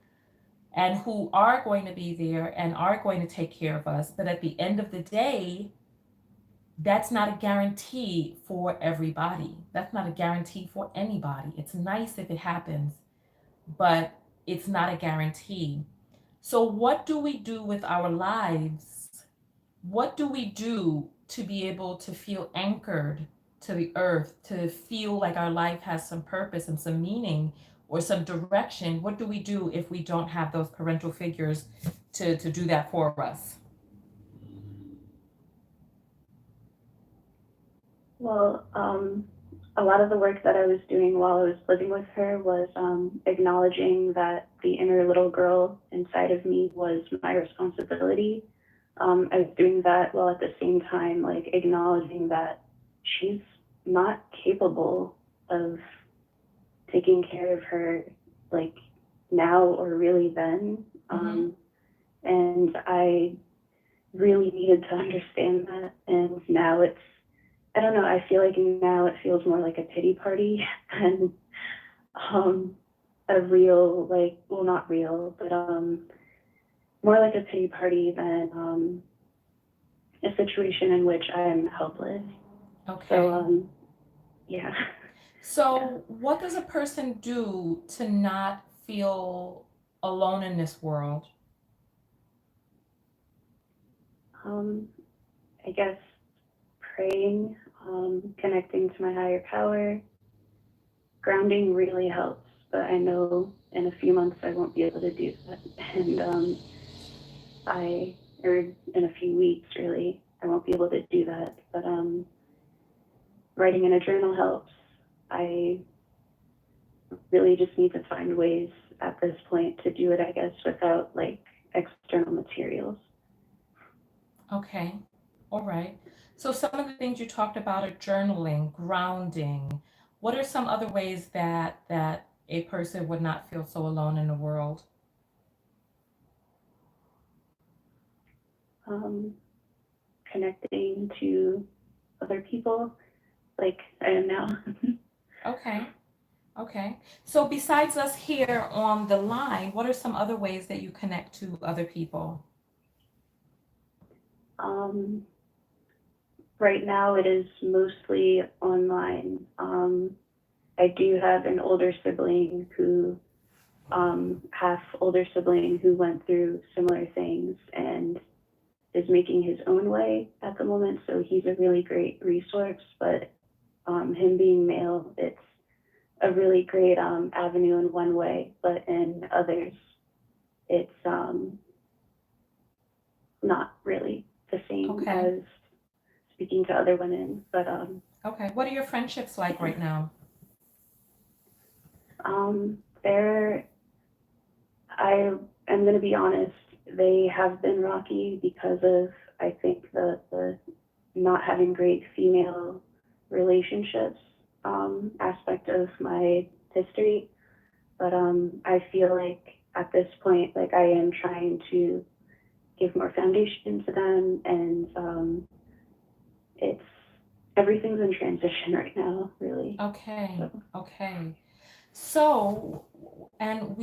and who are going to be there and are going to take care of us. But at the end of the day, that's not a guarantee for everybody. That's not a guarantee for anybody. It's nice if it happens, but it's not a guarantee. So, what do we do with our lives? What do we do to be able to feel anchored to the earth, to feel like our life has some purpose and some meaning or some direction? What do we do if we don't have those parental figures to do that for us? Well, a lot of the work that I was doing while I was living with her was acknowledging that the inner little girl inside of me was my responsibility. I was doing that while at the same time, like, acknowledging that she's not capable of taking care of her, like, now or really then. And I really needed to understand that. And now I don't know, I feel like now it feels more like a pity party than a real, like, well, not real, but more like a pity party than a situation in which I'm helpless. Okay. So, yeah. So, what does a person do to not feel alone in this world? I guess praying, connecting to my higher power, grounding really helps, but I know in a few months I won't be able to do that. And or in a few weeks really, I won't be able to do that. But writing in a journal helps. I really just need to find ways at this point to do it, I guess, without like external materials. Okay. All right. So, some of the things you talked about are journaling, grounding. What are some other ways that a person would not feel so alone in the world? Connecting to other people like I am now. Okay. Okay. So, besides us here on the line, what are some other ways that you connect to other people? Right now it is mostly online. I do have an older sibling who, half older sibling who went through similar things and is making his own way at the moment. So he's a really great resource, but him being male, it's a really great avenue in one way, but in others, it's not really the same Okay. as speaking to other women. But Okay. What are your friendships like right now? they're, I am going to be honest, they have been rocky because of, I think, the not having great female relationships aspect of my history. But I feel like at this point, like, I am trying to give more foundation to them, and it's everything's in transition right now, really. Okay. So, Okay. So, and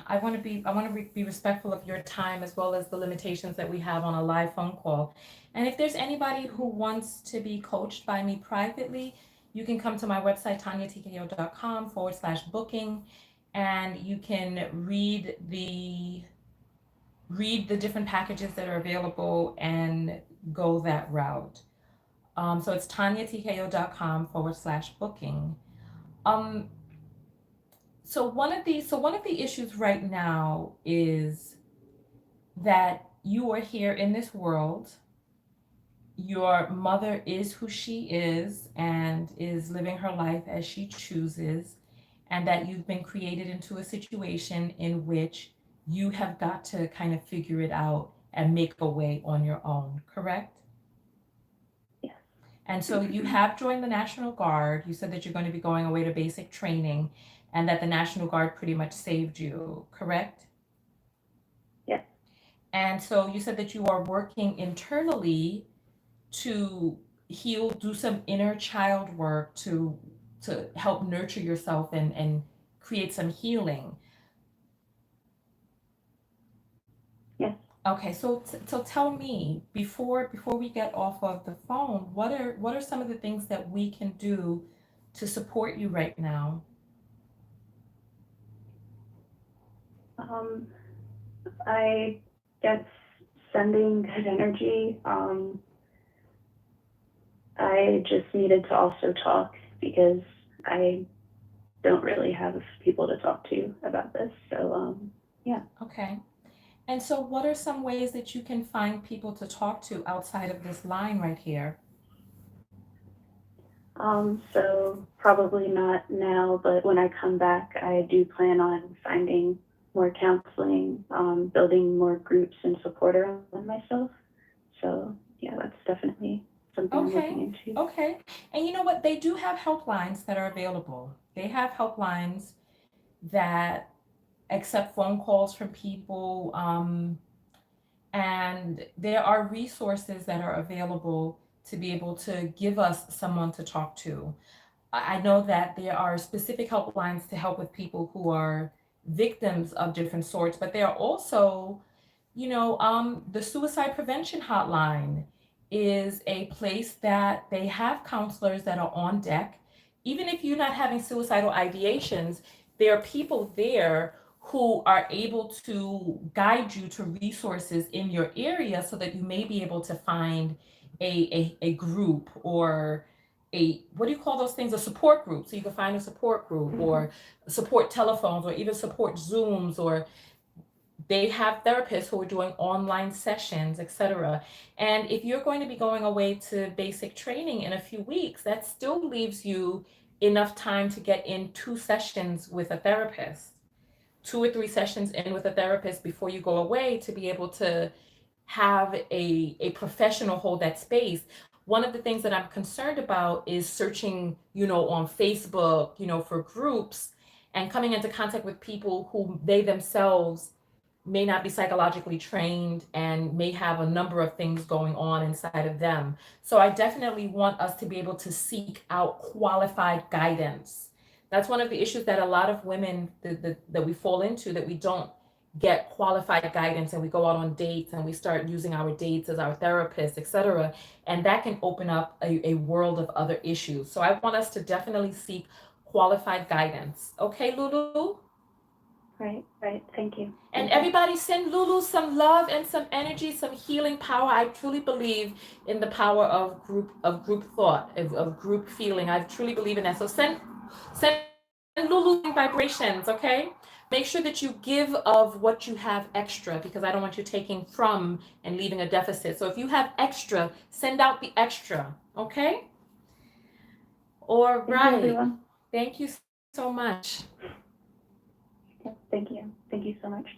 I want to be respectful of your time as well as the limitations that we have on a live phone call. And if there's anybody who wants to be coached by me privately, you can come to my website, TonyaTKO.com/booking, and you can read the read the different packages that are available and go that route. So it's TonyaTKO.com/booking. Um, so one of the issues right now is that you are here in this world. Your mother is who she is and is living her life as she chooses, and that you've been created into a situation in which you have got to kind of figure it out and make a way on your own, correct? Yes. And so you have joined the National Guard. You said that you're going to be going away to basic training and that the National Guard pretty much saved you, correct? Yes. And so you said that you are working internally to heal, do some inner child work to help nurture yourself and create some healing. Yes. Okay, so tell me before we get off of the phone, what are some of the things that we can do to support you right now? Um, I guess sending good energy. I just needed to also talk because I don't really have people to talk to about this. So, yeah. Okay. And so what are some ways that you can find people to talk to outside of this line right here? So probably not now, but when I come back, I do plan on finding more counseling, building more groups and support around myself. So yeah, that's definitely something I'm Okay. looking into. Okay. And you know what? They do have helplines that are available. They have helplines that accept phone calls from people. And there are resources that are available to be able to give us someone to talk to. I know that there are specific helplines to help with people who are victims of different sorts, but there are also, the suicide prevention hotline is a place that they have counselors that are on deck. Even if you're not having suicidal ideations, there are people there who are able to guide you to resources in your area so that you may be able to find a group or a, what do you call those things, a support group. So you can find a support group or support telephones or even support Zooms, or they have therapists who are doing online sessions, etc. And if you're going to be going away to basic training in a few weeks, that still leaves you enough time to get in 2 sessions with a therapist, 2 or 3 sessions in with a therapist before you go away, to be able to have a professional hold that space. One of the things that I'm concerned about is searching, on Facebook, for groups and coming into contact with people who they themselves may not be psychologically trained and may have a number of things going on inside of them. So I definitely want us to be able to seek out qualified guidance. That's one of the issues that a lot of women that we fall into, that we don't get qualified guidance, and we go out on dates and we start using our dates as our therapists, etc. And that can open up a world of other issues. So I want us to definitely seek qualified guidance. Okay, Lulu? Right, right. Thank you. And Thank you. everybody send Lulu some love and some energy, some healing power. I truly believe in the power of group thought, of group feeling. I truly believe in that. So send Lulu vibrations, okay? Make sure that you give of what you have extra, because I don't want you taking from and leaving a deficit. So if you have extra, send out the extra, okay? All Thank you, right. everyone. Thank you so much. Yep, thank you. Thank you so much.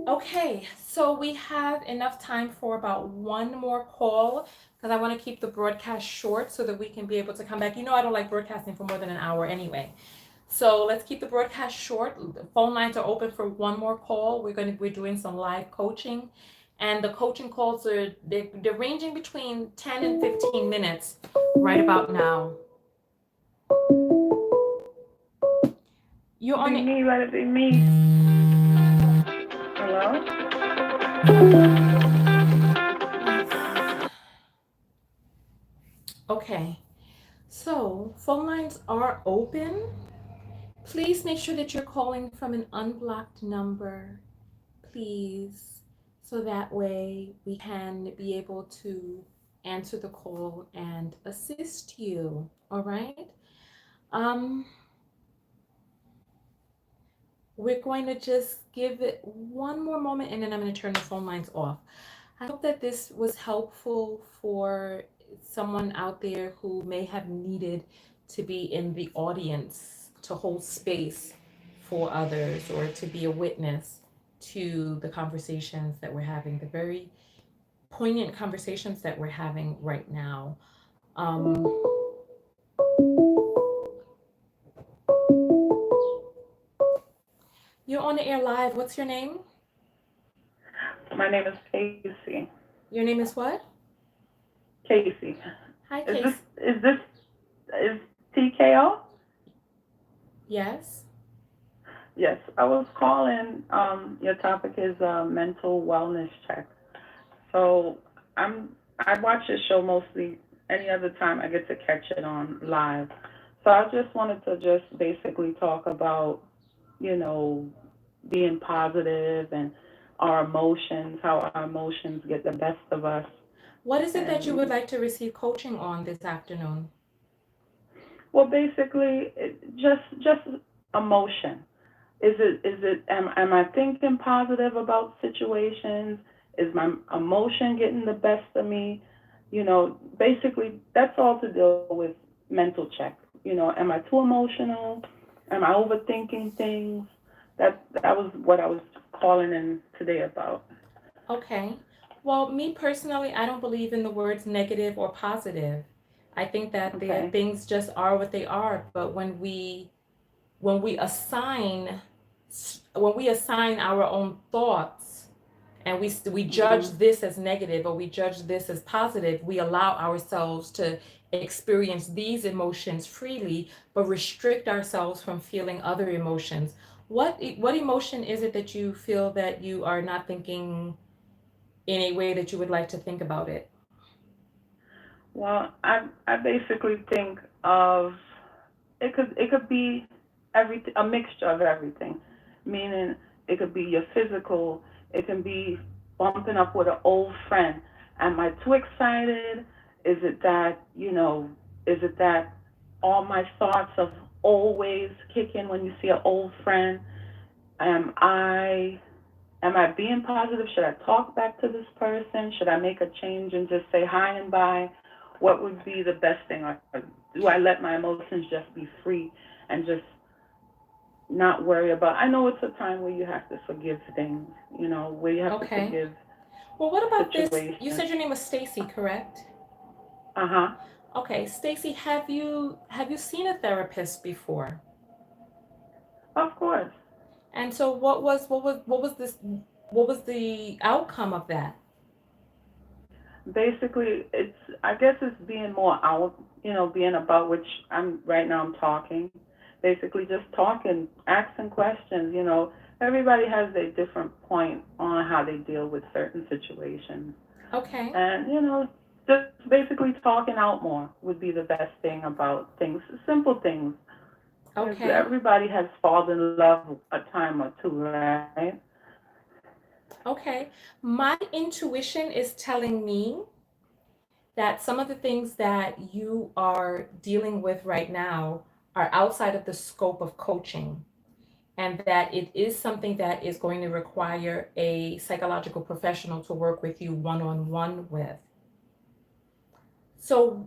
Okay, so we have enough time for about one more call, because I want to keep the broadcast short so that we can be able to come back. I don't like broadcasting for more than an hour anyway. So let's keep the broadcast short. The phone lines are open for one more call. We're doing some live coaching, and the coaching calls they're ranging between 10 and 15 minutes right about now. You're on Be it. me, let it be me. Hello? Okay, so phone lines are open. Please make sure that you're calling from an unblocked number. Please. so that way we can be able to answer the call and assist you. All right. Um, we're going to just give it one more moment and then I'm going to turn the phone lines off. I hope that this was helpful for someone out there who may have needed to be in the audience to hold space for others or to be a witness to the conversations that we're having, the very poignant conversations that we're having right now. Um, you're on the air live. What's your name? My name is Casey. Your name is what? Casey. Hi, Is Casey. is TKO? Yes. Yes. I was calling. Your topic is mental wellness check. So I watch this show mostly any other time I get to catch it on live. So I just wanted to just basically talk about, you know, being positive and our emotions, how our emotions get the best of us. What is it that you would And like to receive coaching on this afternoon? well, basically, just emotion. Am I thinking positive about situations? Is my emotion getting the best of me? Basically, that's all to deal with mental check. Am I too emotional? Am I overthinking things? That was what I was calling in today about. Okay. Well, me personally, I don't believe in the words negative or positive. I think that Okay. things just are what they are. But when we assign our own thoughts and we judge Mhm. this as negative or we judge this as positive, we allow ourselves to experience these emotions freely, but restrict ourselves from feeling other emotions. What emotion is it that you feel that you are not thinking in a way that you would like to think about it? Well, I basically think of it could be everything, a mixture of everything, meaning it could be your physical, it can be bumping up with an old friend. Am I too excited? Is it that is it that all my thoughts of always kick in when you see an old friend? Am I am I being positive? Should I talk back to this person? Should I make a change and just say hi and bye? What would be the best thing? Or do I let my emotions just be free and just not worry about? I know it's a time where you have to forgive things, where you have to Okay. forgive Well, what about this? You situations. said your name was Stacy, correct? Uh huh. Okay, Stacy, have you seen a therapist before? Of course. And so what was the outcome of that? Basically, I guess it's being more out, being about which I'm right now. I'm talking, basically just talking, asking questions. Everybody has a different point on how they deal with certain situations, Okay. and just basically talking out more would be the best thing about things, simple things, because Okay. everybody has fallen in love a time or two, right? Okay. My intuition is telling me that some of the things that you are dealing with right now are outside of the scope of coaching, and that it is something that is going to require a psychological professional to work with you one on one with. So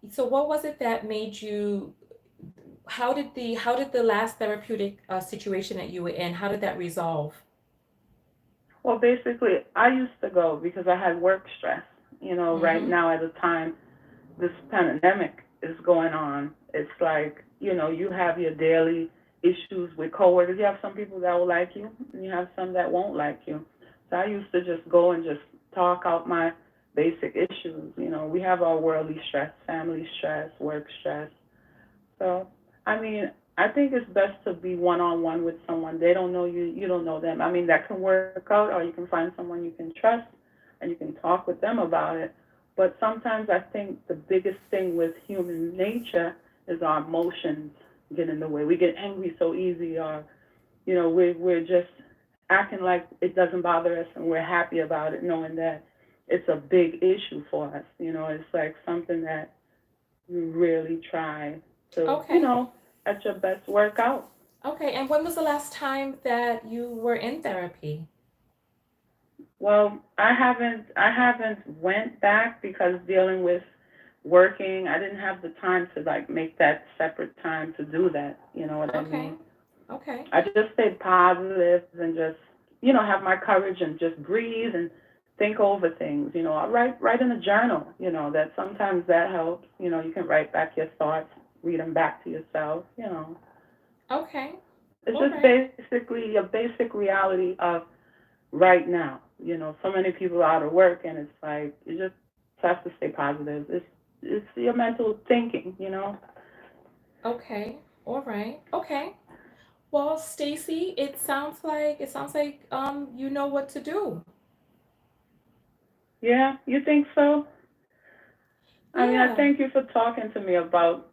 So what was it that made you, how did the last therapeutic situation that you were in, how did that resolve? Well, basically, I used to go because I had work stress. Right Mm-hmm. now at the time this pandemic is going on, it's like, you have your daily issues with coworkers. You have some people that will like you, and you have some that won't like you. So I used to just go and just talk out my basic issues. We have our worldly stress, family stress, work stress. So, I mean, I think it's best to be one on one with someone. They don't know you, you don't know them. I mean, that can work out, or you can find someone you can trust and you can talk with them about it. But sometimes I think the biggest thing with human nature is our emotions get in the way. We get angry so easy, or we're just acting like it doesn't bother us and we're happy about it, knowing that it's a big issue for us. It's like something that you really try to, Okay. at your best work out. Okay. And when was the last time that you were in therapy? Well, I haven't went back because dealing with working, I didn't have the time to like make that separate time to do that. You know what I Okay. mean? Okay. I just stay positive and just, have my courage and just breathe and think over things. I write in a journal, that sometimes that helps. You can write back your thoughts, read them back to yourself. Okay. It's All just right. basically a basic reality of right now. So many people are out of work and it's like you just have to stay positive. It's your mental thinking. Okay. All right. Okay. Well, Stacy, it sounds like you know what to do. Yeah, you think so? I mean, I Yeah. thank you for talking to me about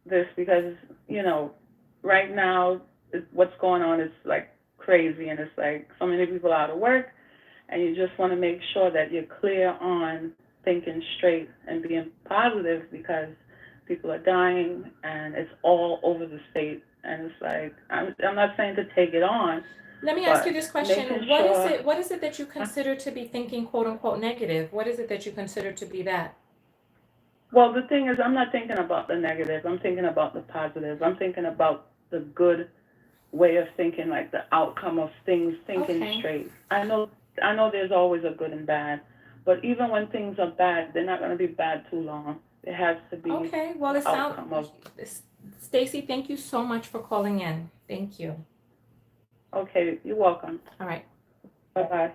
this because, you know, right now what's going on is like crazy and it's like so many people out of work and you just want to make sure that you're clear on thinking straight and being positive because people are dying and it's all over the state and it's like I'm not saying to take it on, Let me ask you but this making question. What is sure. it what is it that you consider to be thinking quote unquote negative? What is it that you consider to be that? Well, the thing is, I'm not thinking about the negative. I'm thinking about the positive. I'm thinking about the good way of thinking, like the outcome of things, thinking Okay. straight. I know there's always a good and bad, but even when things are bad, they're not going to be bad too long. There has to be Okay. Well, the it sounds outcome of, Stacy, thank you so much for calling in. Thank you. okay, you're welcome. All right. Bye-bye.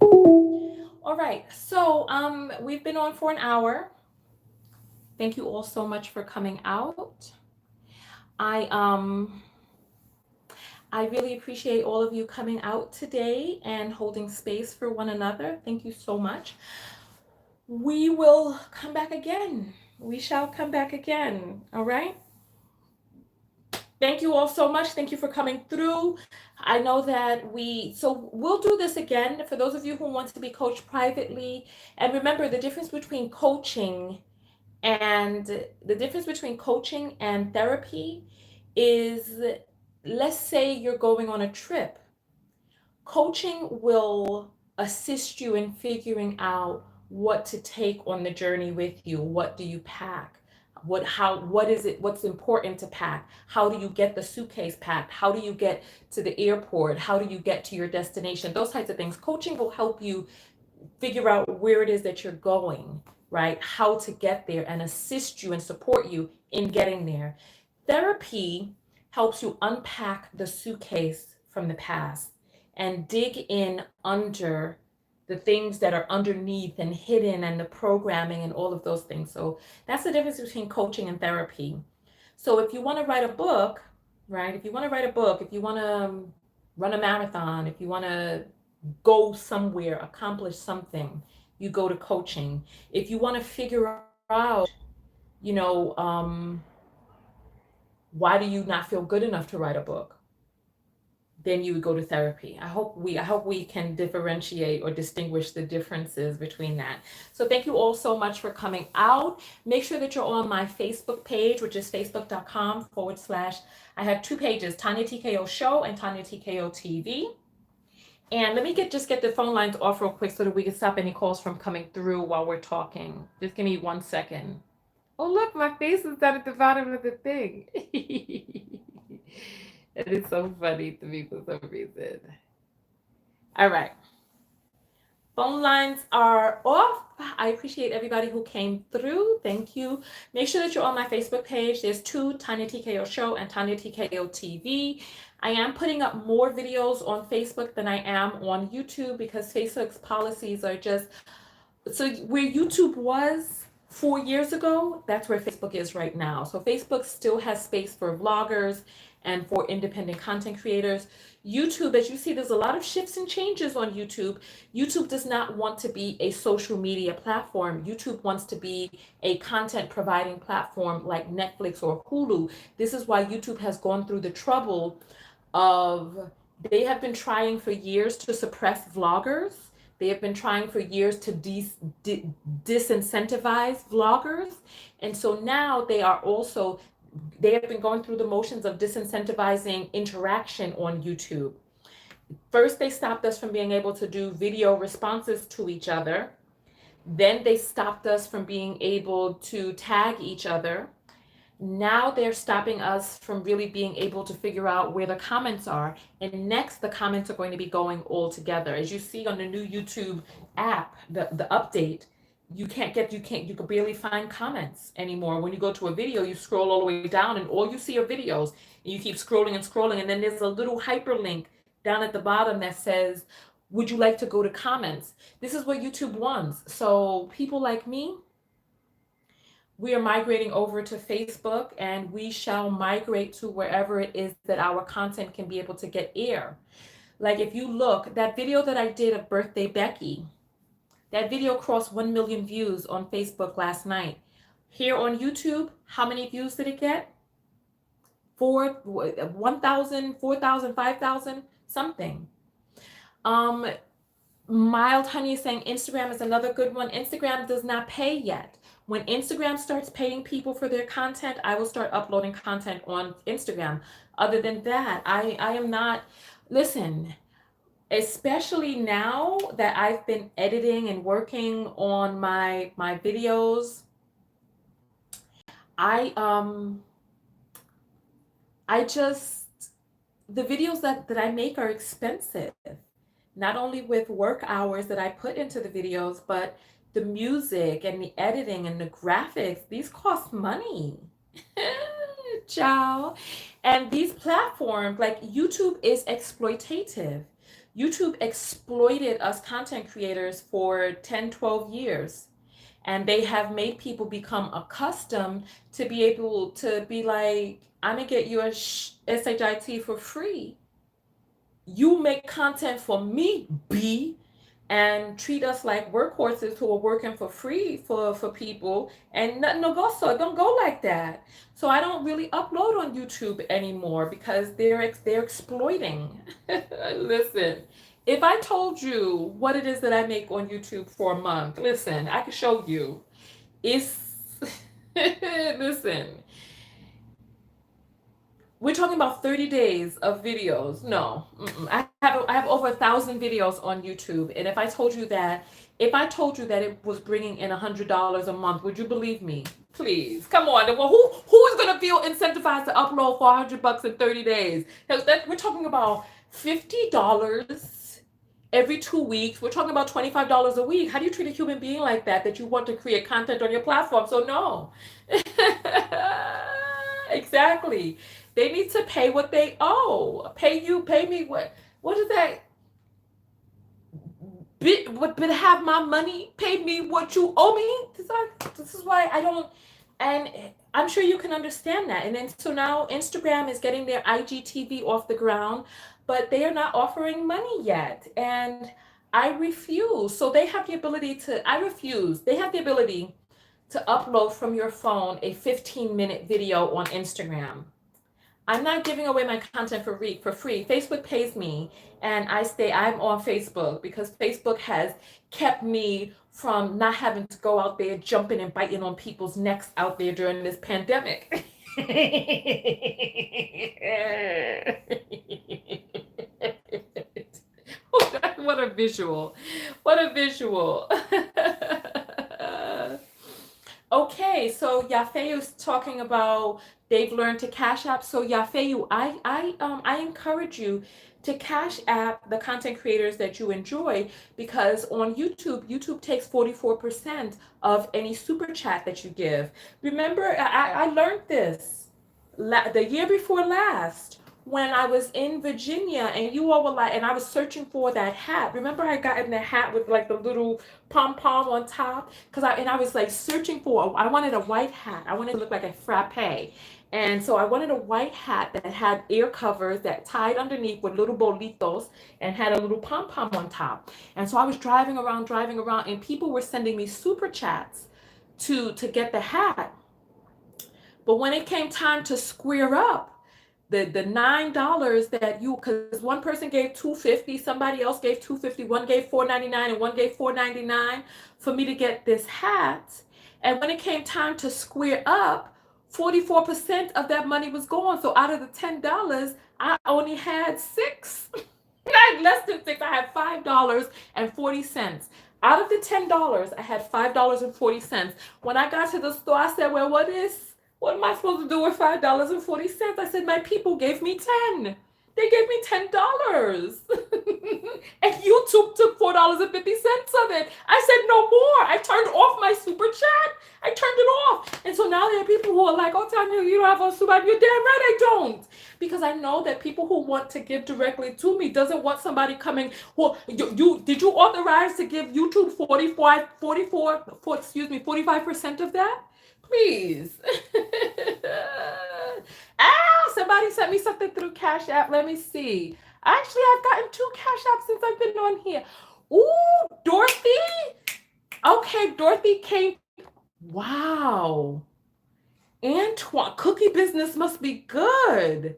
All right. So, we've been on for an hour. Thank you all so much for coming out. I um I really appreciate all of you coming out today and holding space for one another. Thank you so much. We will come back again. We shall come back again. All right. Thank you all so much. Thank you for coming through. I know that we'll do this again for those of you who want to be coached privately. And remember and the difference between coaching and therapy is, let's say you're going on a trip. Coaching will assist you in figuring out what to take on the journey with you. What do you pack? What is it? What's important to pack? How do you get the suitcase packed? How do you get to the airport? How do you get to your destination? Those types of things. Coaching will help you figure out where it is that you're going, right? How to get there and assist you and support you in getting there. Therapy helps you unpack the suitcase from the past and dig in under the things that are underneath and hidden and the programming and all of those things. So that's the difference between coaching and therapy. So if you want to write a book, right? If you want to write a book, if you want to run a marathon, if you want to go somewhere, accomplish something, you go to coaching. If you want to figure out, you know, why do you not feel good enough to write a book? Then you would go to therapy. I hope we can differentiate or distinguish the differences between that. So thank you all so much for coming out. Make sure that you're on my Facebook page, which is facebook.com/. I have two pages, Tonya TKO Show and Tonya TKO TV. And let me just get the phone lines off real quick so that we can stop any calls from coming through while we're talking. Just give me 1 second. Oh, look, my face is down at the bottom of the thing. It is so funny to me for some reason. All right. Phone lines are off. I appreciate everybody who came through. Thank you. Make sure that you're on my Facebook page. There's two, Tonya TKO Show and Tonya TKO TV. I am putting up more videos on Facebook than I am on YouTube because Facebook's policies are just, so where YouTube was 4 years ago, that's where Facebook is right now. So Facebook still has space for vloggers and for independent content creators. YouTube, as you see, there's a lot of shifts and changes on YouTube. YouTube does not want to be a social media platform. YouTube wants to be a content providing platform like Netflix or Hulu. This is why YouTube has gone through the trouble of They have been trying for years to suppress vloggers. They have been trying for years to disincentivize vloggers. And so now they have been going through the motions of disincentivizing interaction on YouTube. First, they stopped us from being able to do video responses to each other. Then they stopped us from being able to tag each other. Now they're stopping us from really being able to figure out where the comments are. And next, the comments are going to be going all together. As you see on the new YouTube app, the update, you can barely find comments anymore. When you go to a video, you scroll all the way down and all you see are videos. And you keep scrolling and scrolling. And then there's a little hyperlink down at the bottom that says, would you like to go to comments? This is what YouTube wants. So people like me, we are migrating over to Facebook, and we shall migrate to wherever it is that our content can be able to get air. Like if you look, that video that I did of Birthday Becky, that video crossed 1 million views on Facebook last night. Here on YouTube, how many views did it get? 1,000, 4,000, 5,000, something. Mild Honey is saying Instagram is another good one. Instagram does not pay yet. When Instagram starts paying people for their content, I will start uploading content on Instagram. Other than that, I am not, listen, especially now that I've been editing and working on my videos, the videos that I make are expensive. Not only with work hours that I put into the videos, but the music and the editing and the graphics, these cost money. Ciao. And these platforms, like YouTube, is exploitative. YouTube exploited us content creators for 10, 12 years. And they have made people become accustomed to be able to be like, I'm going to get you a SHIT for free. You make content for me, B, and treat us like workhorses who are working for free for people, and nothing no go. So it don't go like that. So I don't really upload on YouTube anymore because they're exploiting. Listen, if I told you what it is that I make on YouTube for a month, listen, I can show you. It's listen. We're talking about 30 days of videos. No, I have over 1,000 videos on YouTube, and if I told you that it was bringing in $100 a month, would you believe me? Please, come on. Well, who is gonna feel incentivized to upload for $100 in 30 days? We're talking about $50 every 2 weeks. We're talking about $25 a week. How do you treat a human being like that you want to create content on your platform? So no. Exactly. They need to pay what they owe. Pay me what is that? But have my money, pay me what you owe me. This is why I don't, and I'm sure you can understand that. And then so now Instagram is getting their IGTV off the ground, but they are not offering money yet. And I refuse. So they have the ability to, I refuse. They have the ability to upload from your phone a 15-minute video on Instagram. I'm not giving away my content for free. Facebook pays me, and I'm on Facebook because Facebook has kept me from not having to go out there jumping and biting on people's necks out there during this pandemic. What a visual. What a visual. Okay, so Yafeyu's talking about they've learned to Cash App. So Yafeyu, I encourage you to Cash App the content creators that you enjoy, because on YouTube takes 44% of any super chat that you give. Remember, I learned this the year before last when I was in Virginia, and you all were like, and I was searching for that hat. Remember I got in the hat with like the little pom-pom on top? I was like searching I wanted a white hat. I wanted to look like a frappe. And so I wanted a white hat that had ear covers that tied underneath with little bolitos and had a little pom-pom on top. And so I was driving around, and people were sending me super chats to get the hat. But when it came time to square up, the $9 that you, because one person gave $2.50, somebody else gave $2.50, one gave $4.99, and one gave $4.99 for me to get this hat. And when it came time to square up, 44% of that money was gone. So out of the $10, I only had six. I had less than six. I had $5.40. Out of the $10, I had $5.40. When I got to the store, I said, well, what am I supposed to do with $5.40? I said, my people gave me 10. They gave me $10. And YouTube took $4.50 of it. I said, no more. I turned off my super chat. I turned it off. And so now there are people who are like, oh, Tonya, you don't have a super chat. You're damn right I don't. Because I know that people who want to give directly to me doesn't want somebody coming. Well, did you authorize to give YouTube 45% of that? Please. Somebody sent me something through Cash App. Let me see. Actually, I've gotten 2 Cash Apps since I've been on here. Ooh, Dorothy. Okay, Dorothy came. Wow. Antoine, cookie business must be good.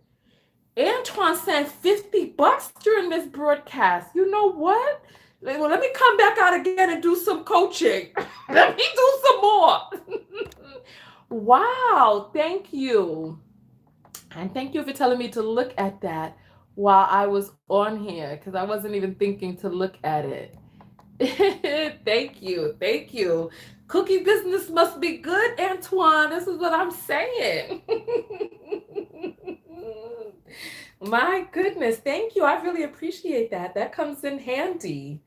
Antoine sent $50 during this broadcast. You know what? Well, let me come back out again and do some coaching. Let me do some more. Wow, thank you. And thank you for telling me to look at that while I was on here, because I wasn't even thinking to look at it. Thank you. Thank you. Cookie business must be good, Antoine. This is what I'm saying. My goodness. Thank you. I really appreciate that. That comes in handy.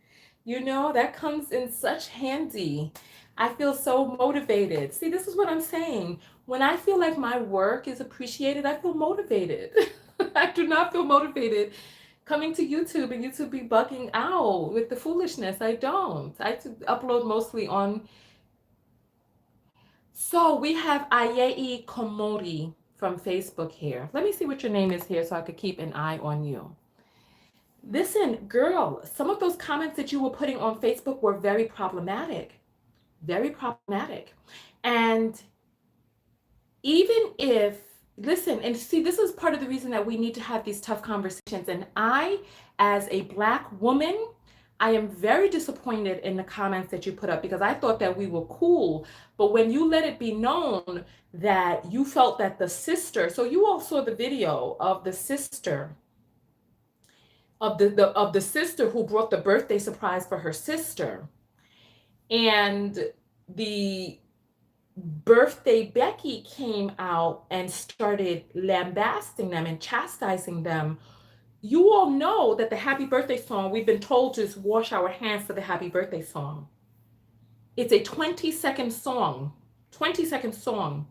That comes in such handy. I feel so motivated. See, this is what I'm saying. When I feel like my work is appreciated, I feel motivated. I do not feel motivated coming to YouTube and YouTube be bugging out with the foolishness. I don't. I upload mostly on. So we have Ayei Komori from Facebook here. Let me see what your name is here so I could keep an eye on you. Listen, girl, some of those comments that you were putting on Facebook were very problematic. Very problematic. And even if, listen, and see, this is part of the reason that we need to have these tough conversations. And I, as a Black woman, I am very disappointed in the comments that you put up, because I thought that we were cool. But when you let it be known that you felt that the sister, so you all saw the video of the sister, of the sister who brought the birthday surprise for her sister, and the birthday Becky came out and started lambasting them and chastising them. You all know that the happy birthday song, we've been told to just wash our hands to the happy birthday song. It's a 20-second song, 20-second song.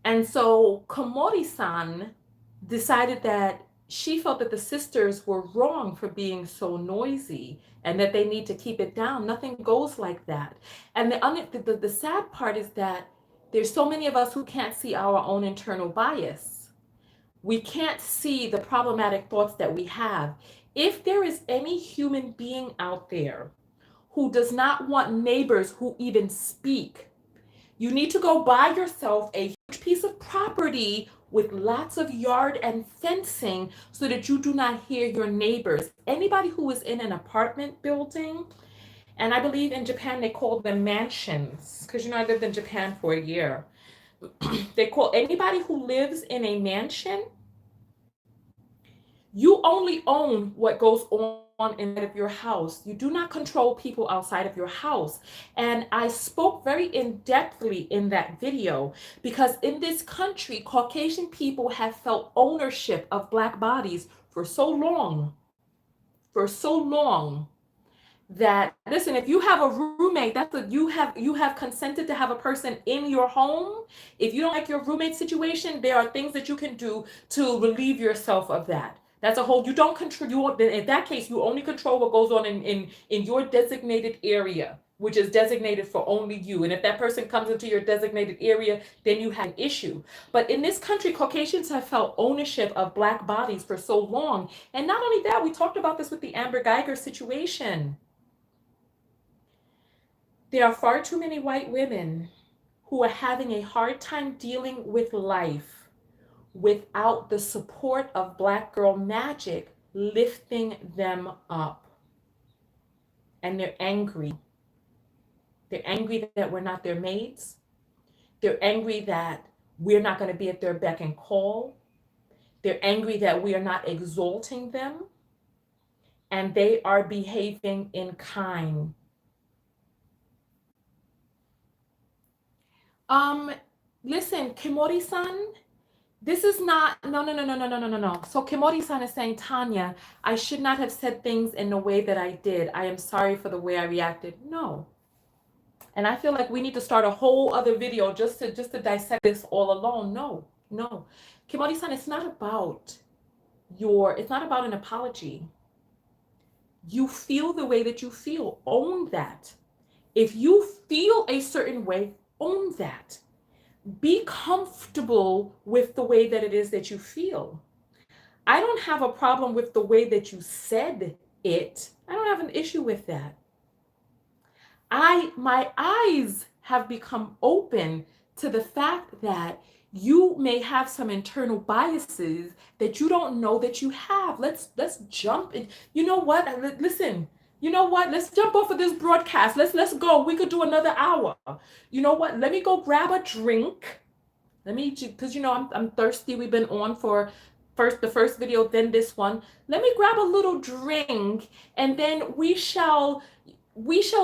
And so Komori-san decided that she felt that the sisters were wrong for being so noisy and that they need to keep it down. Nothing goes like that. And the sad part is that there's so many of us who can't see our own internal bias. We can't see the problematic thoughts that we have. If there is any human being out there who does not want neighbors who even speak, you need to go buy yourself a huge piece of property with lots of yard and fencing so that you do not hear your neighbors. Anybody who is in an apartment building, and I believe in Japan they call them mansions, because I lived in Japan for a year. They call anybody who lives in a mansion, you only own what goes on inside of your house. You do not control people outside of your house. And I spoke very in-depthly in that video because in this country, Caucasian people have felt ownership of Black bodies for so long, that, listen, if you have a roommate, you have consented to have a person in your home. If you don't like your roommate situation, there are things that you can do to relieve yourself of that. That's a whole, you don't control, in that case, you only control what goes on in your designated area, which is designated for only you. And if that person comes into your designated area, then you have an issue. But in this country, Caucasians have felt ownership of Black bodies for so long. And not only that, we talked about this with the Amber Geiger situation. There are far too many white women who are having a hard time dealing with life, without the support of Black Girl Magic lifting them up. And they're angry. They're angry that we're not their maids. They're angry that we're not going to be at their beck and call. They're angry that we are not exalting them. And they are behaving in kind. Listen, Kimori-san, this is not, no. So Kimori-san is saying, Tonya, I should not have said things in the way that I did. I am sorry for the way I reacted. No. And I feel like we need to start a whole other video just to dissect this all alone. No. Kimori-san, it's not about an apology. You feel the way that you feel. Own that. If you feel a certain way, own that. Be comfortable with the way that it is that you feel. I don't have a problem with the way that you said it. I don't have an issue with that. My eyes have become open to the fact that you may have some internal biases that you don't know that you have. Let's jump in. You know what? Listen. You know what? Let's jump off of this broadcast. Let's go. We could do another hour. You know what? Let me go grab a drink. Because I'm thirsty. We've been on for the first video, then this one. Let me grab a little drink, and then we shall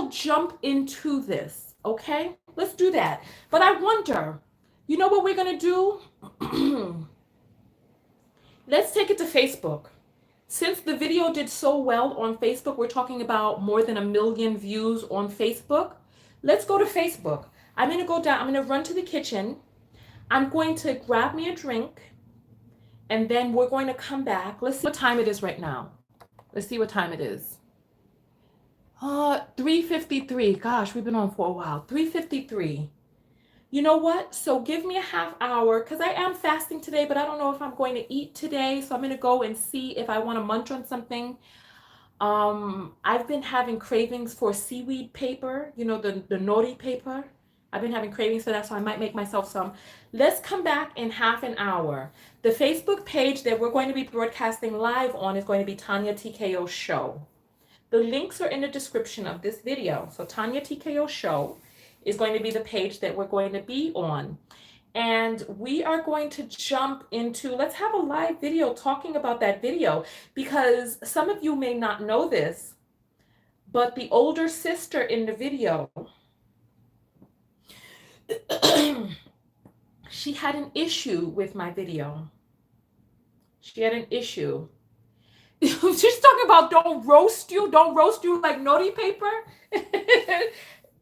jump into this. Okay? Let's do that. But I wonder, you know what we're gonna do? Let's take it to Facebook. Since the video did so well on Facebook, we're talking about more than 1 million views on Facebook. Let's go to Facebook. I'm going to go down. I'm going to run to the kitchen. I'm going to grab me a drink. And then we're going to come back. Let's see what time it is right now. Let's see what time it is. 3:53. Gosh, we've been on for a while. 3:53. You know what? So give me a half hour because I am fasting today, but I don't know if I'm going to eat today. So I'm going to go and see if I want to munch on something. I've been having cravings for seaweed paper, the nori paper. I've been having cravings for that, so I might make myself some. Let's come back in half an hour. The Facebook page that we're going to be broadcasting live on is going to be Tonya TKO Show. The links are in the description of this video. So Tonya TKO Show is going to be the page that we're going to be on. And we are going to jump into, let's have a live video talking about that video, because some of you may not know this, but the older sister in the video, she had an issue with my video. She had an issue. She's talking about don't roast you like nori paper.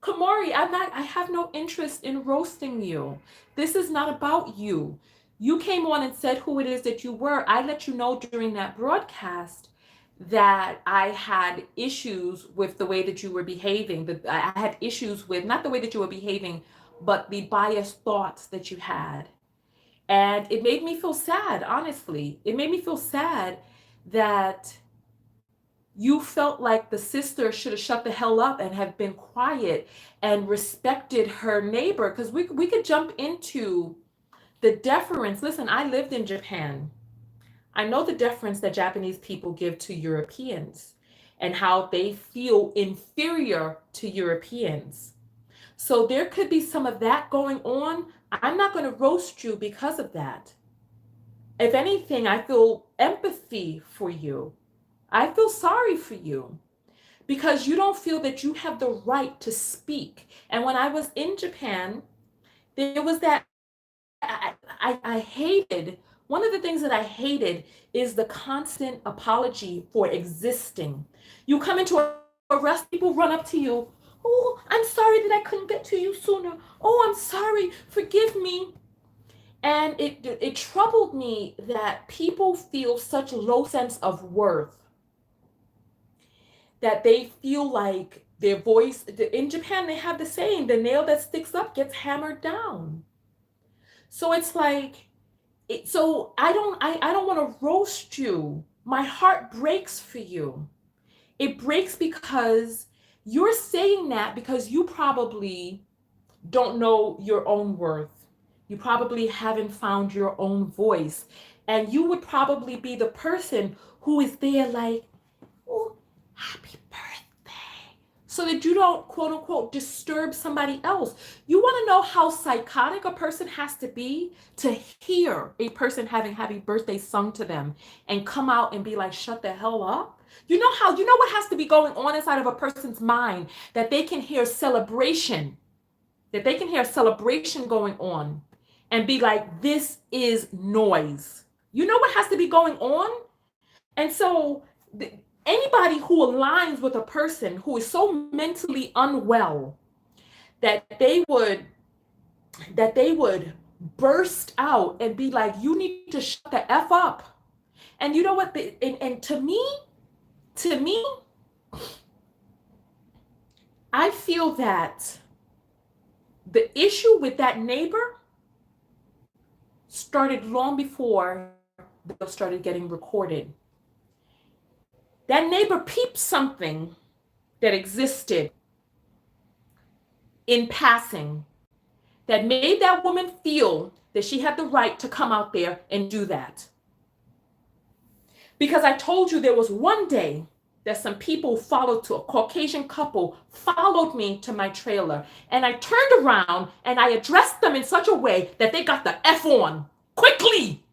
Kamori, I have no interest in roasting you. This is not about you. You came on and said who it is that you were. I let you know during that broadcast that I had issues with the way that you were behaving. I had issues with not the way that you were behaving, but the biased thoughts that you had. And it made me feel sad, honestly. It made me feel sad that you felt like the sister should have shut the hell up and have been quiet and respected her neighbor. Because we could jump into the deference. Listen, I lived in Japan. I know the deference that Japanese people give to Europeans and how they feel inferior to Europeans. So there could be some of that going on. I'm not going to roast you because of that. If anything, I feel empathy for you. I feel sorry for you because you don't feel that you have the right to speak. And when I was in Japan, there was that, I hated, one of the things that I hated is the constant apology for existing. You come into a restaurant, people run up to you. Oh, I'm sorry that I couldn't get to you sooner. Oh, I'm sorry, forgive me. And it troubled me that people feel such low sense of worth, that they feel like their voice, in Japan, they have the saying, the nail that sticks up gets hammered down. So it's like, so I don't want to roast you. My heart breaks for you. It breaks because you're saying that because you probably don't know your own worth. You probably haven't found your own voice. And you would probably be the person who is there like, oh, happy birthday. So that you don't, quote unquote, disturb somebody else. You want to know how psychotic a person has to be to hear a person having happy birthday sung to them and come out and be like, shut the hell up? You know what has to be going on inside of a person's mind that they can hear celebration, going on and be like, this is noise. You know what has to be going on? And so anybody who aligns with a person who is so mentally unwell that they would burst out and be like, you need to shut the F up. And you know what? And to me, I feel that the issue with that neighbor started long before the video started getting recorded. That neighbor peeped something that existed in passing that made that woman feel that she had the right to come out there and do that. Because I told you there was one day that some people followed to a Caucasian couple followed me to my trailer, and I turned around and I addressed them in such a way that they got the F on quickly.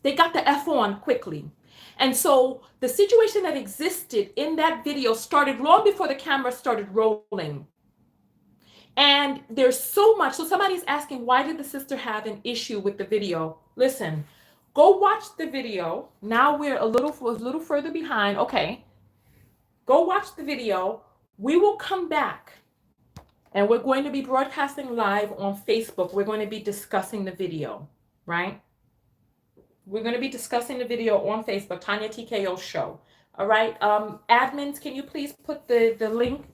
They got the F on quickly. And so the situation that existed in that video started long before the camera started rolling. And there's so much. So somebody's asking, why did the sister have an issue with the video? Listen, go watch the video. Now we're a little further behind. Okay. Go watch the video. We will come back and we're going to be broadcasting live on Facebook. We're going to be discussing the video, right? We're going to be discussing the video on Facebook, Tonya TKO show. All right. Admins, can you please put the link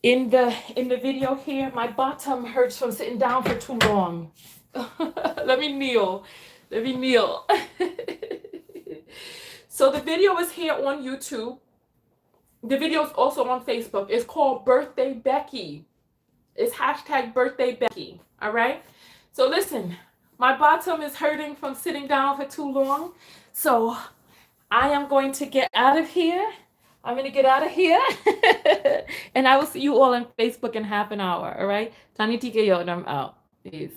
in the video here? My bottom hurts from sitting down for too long. Let me kneel. So the video is here on YouTube. The video is also on Facebook. It's called Birthday Becky. It's hashtag Birthday Becky. All right. So listen, my bottom is hurting from sitting down for too long. So I am going to get out of here. And I will see you all on Facebook in half an hour. All right. Tonya TKO and I'm out. Peace.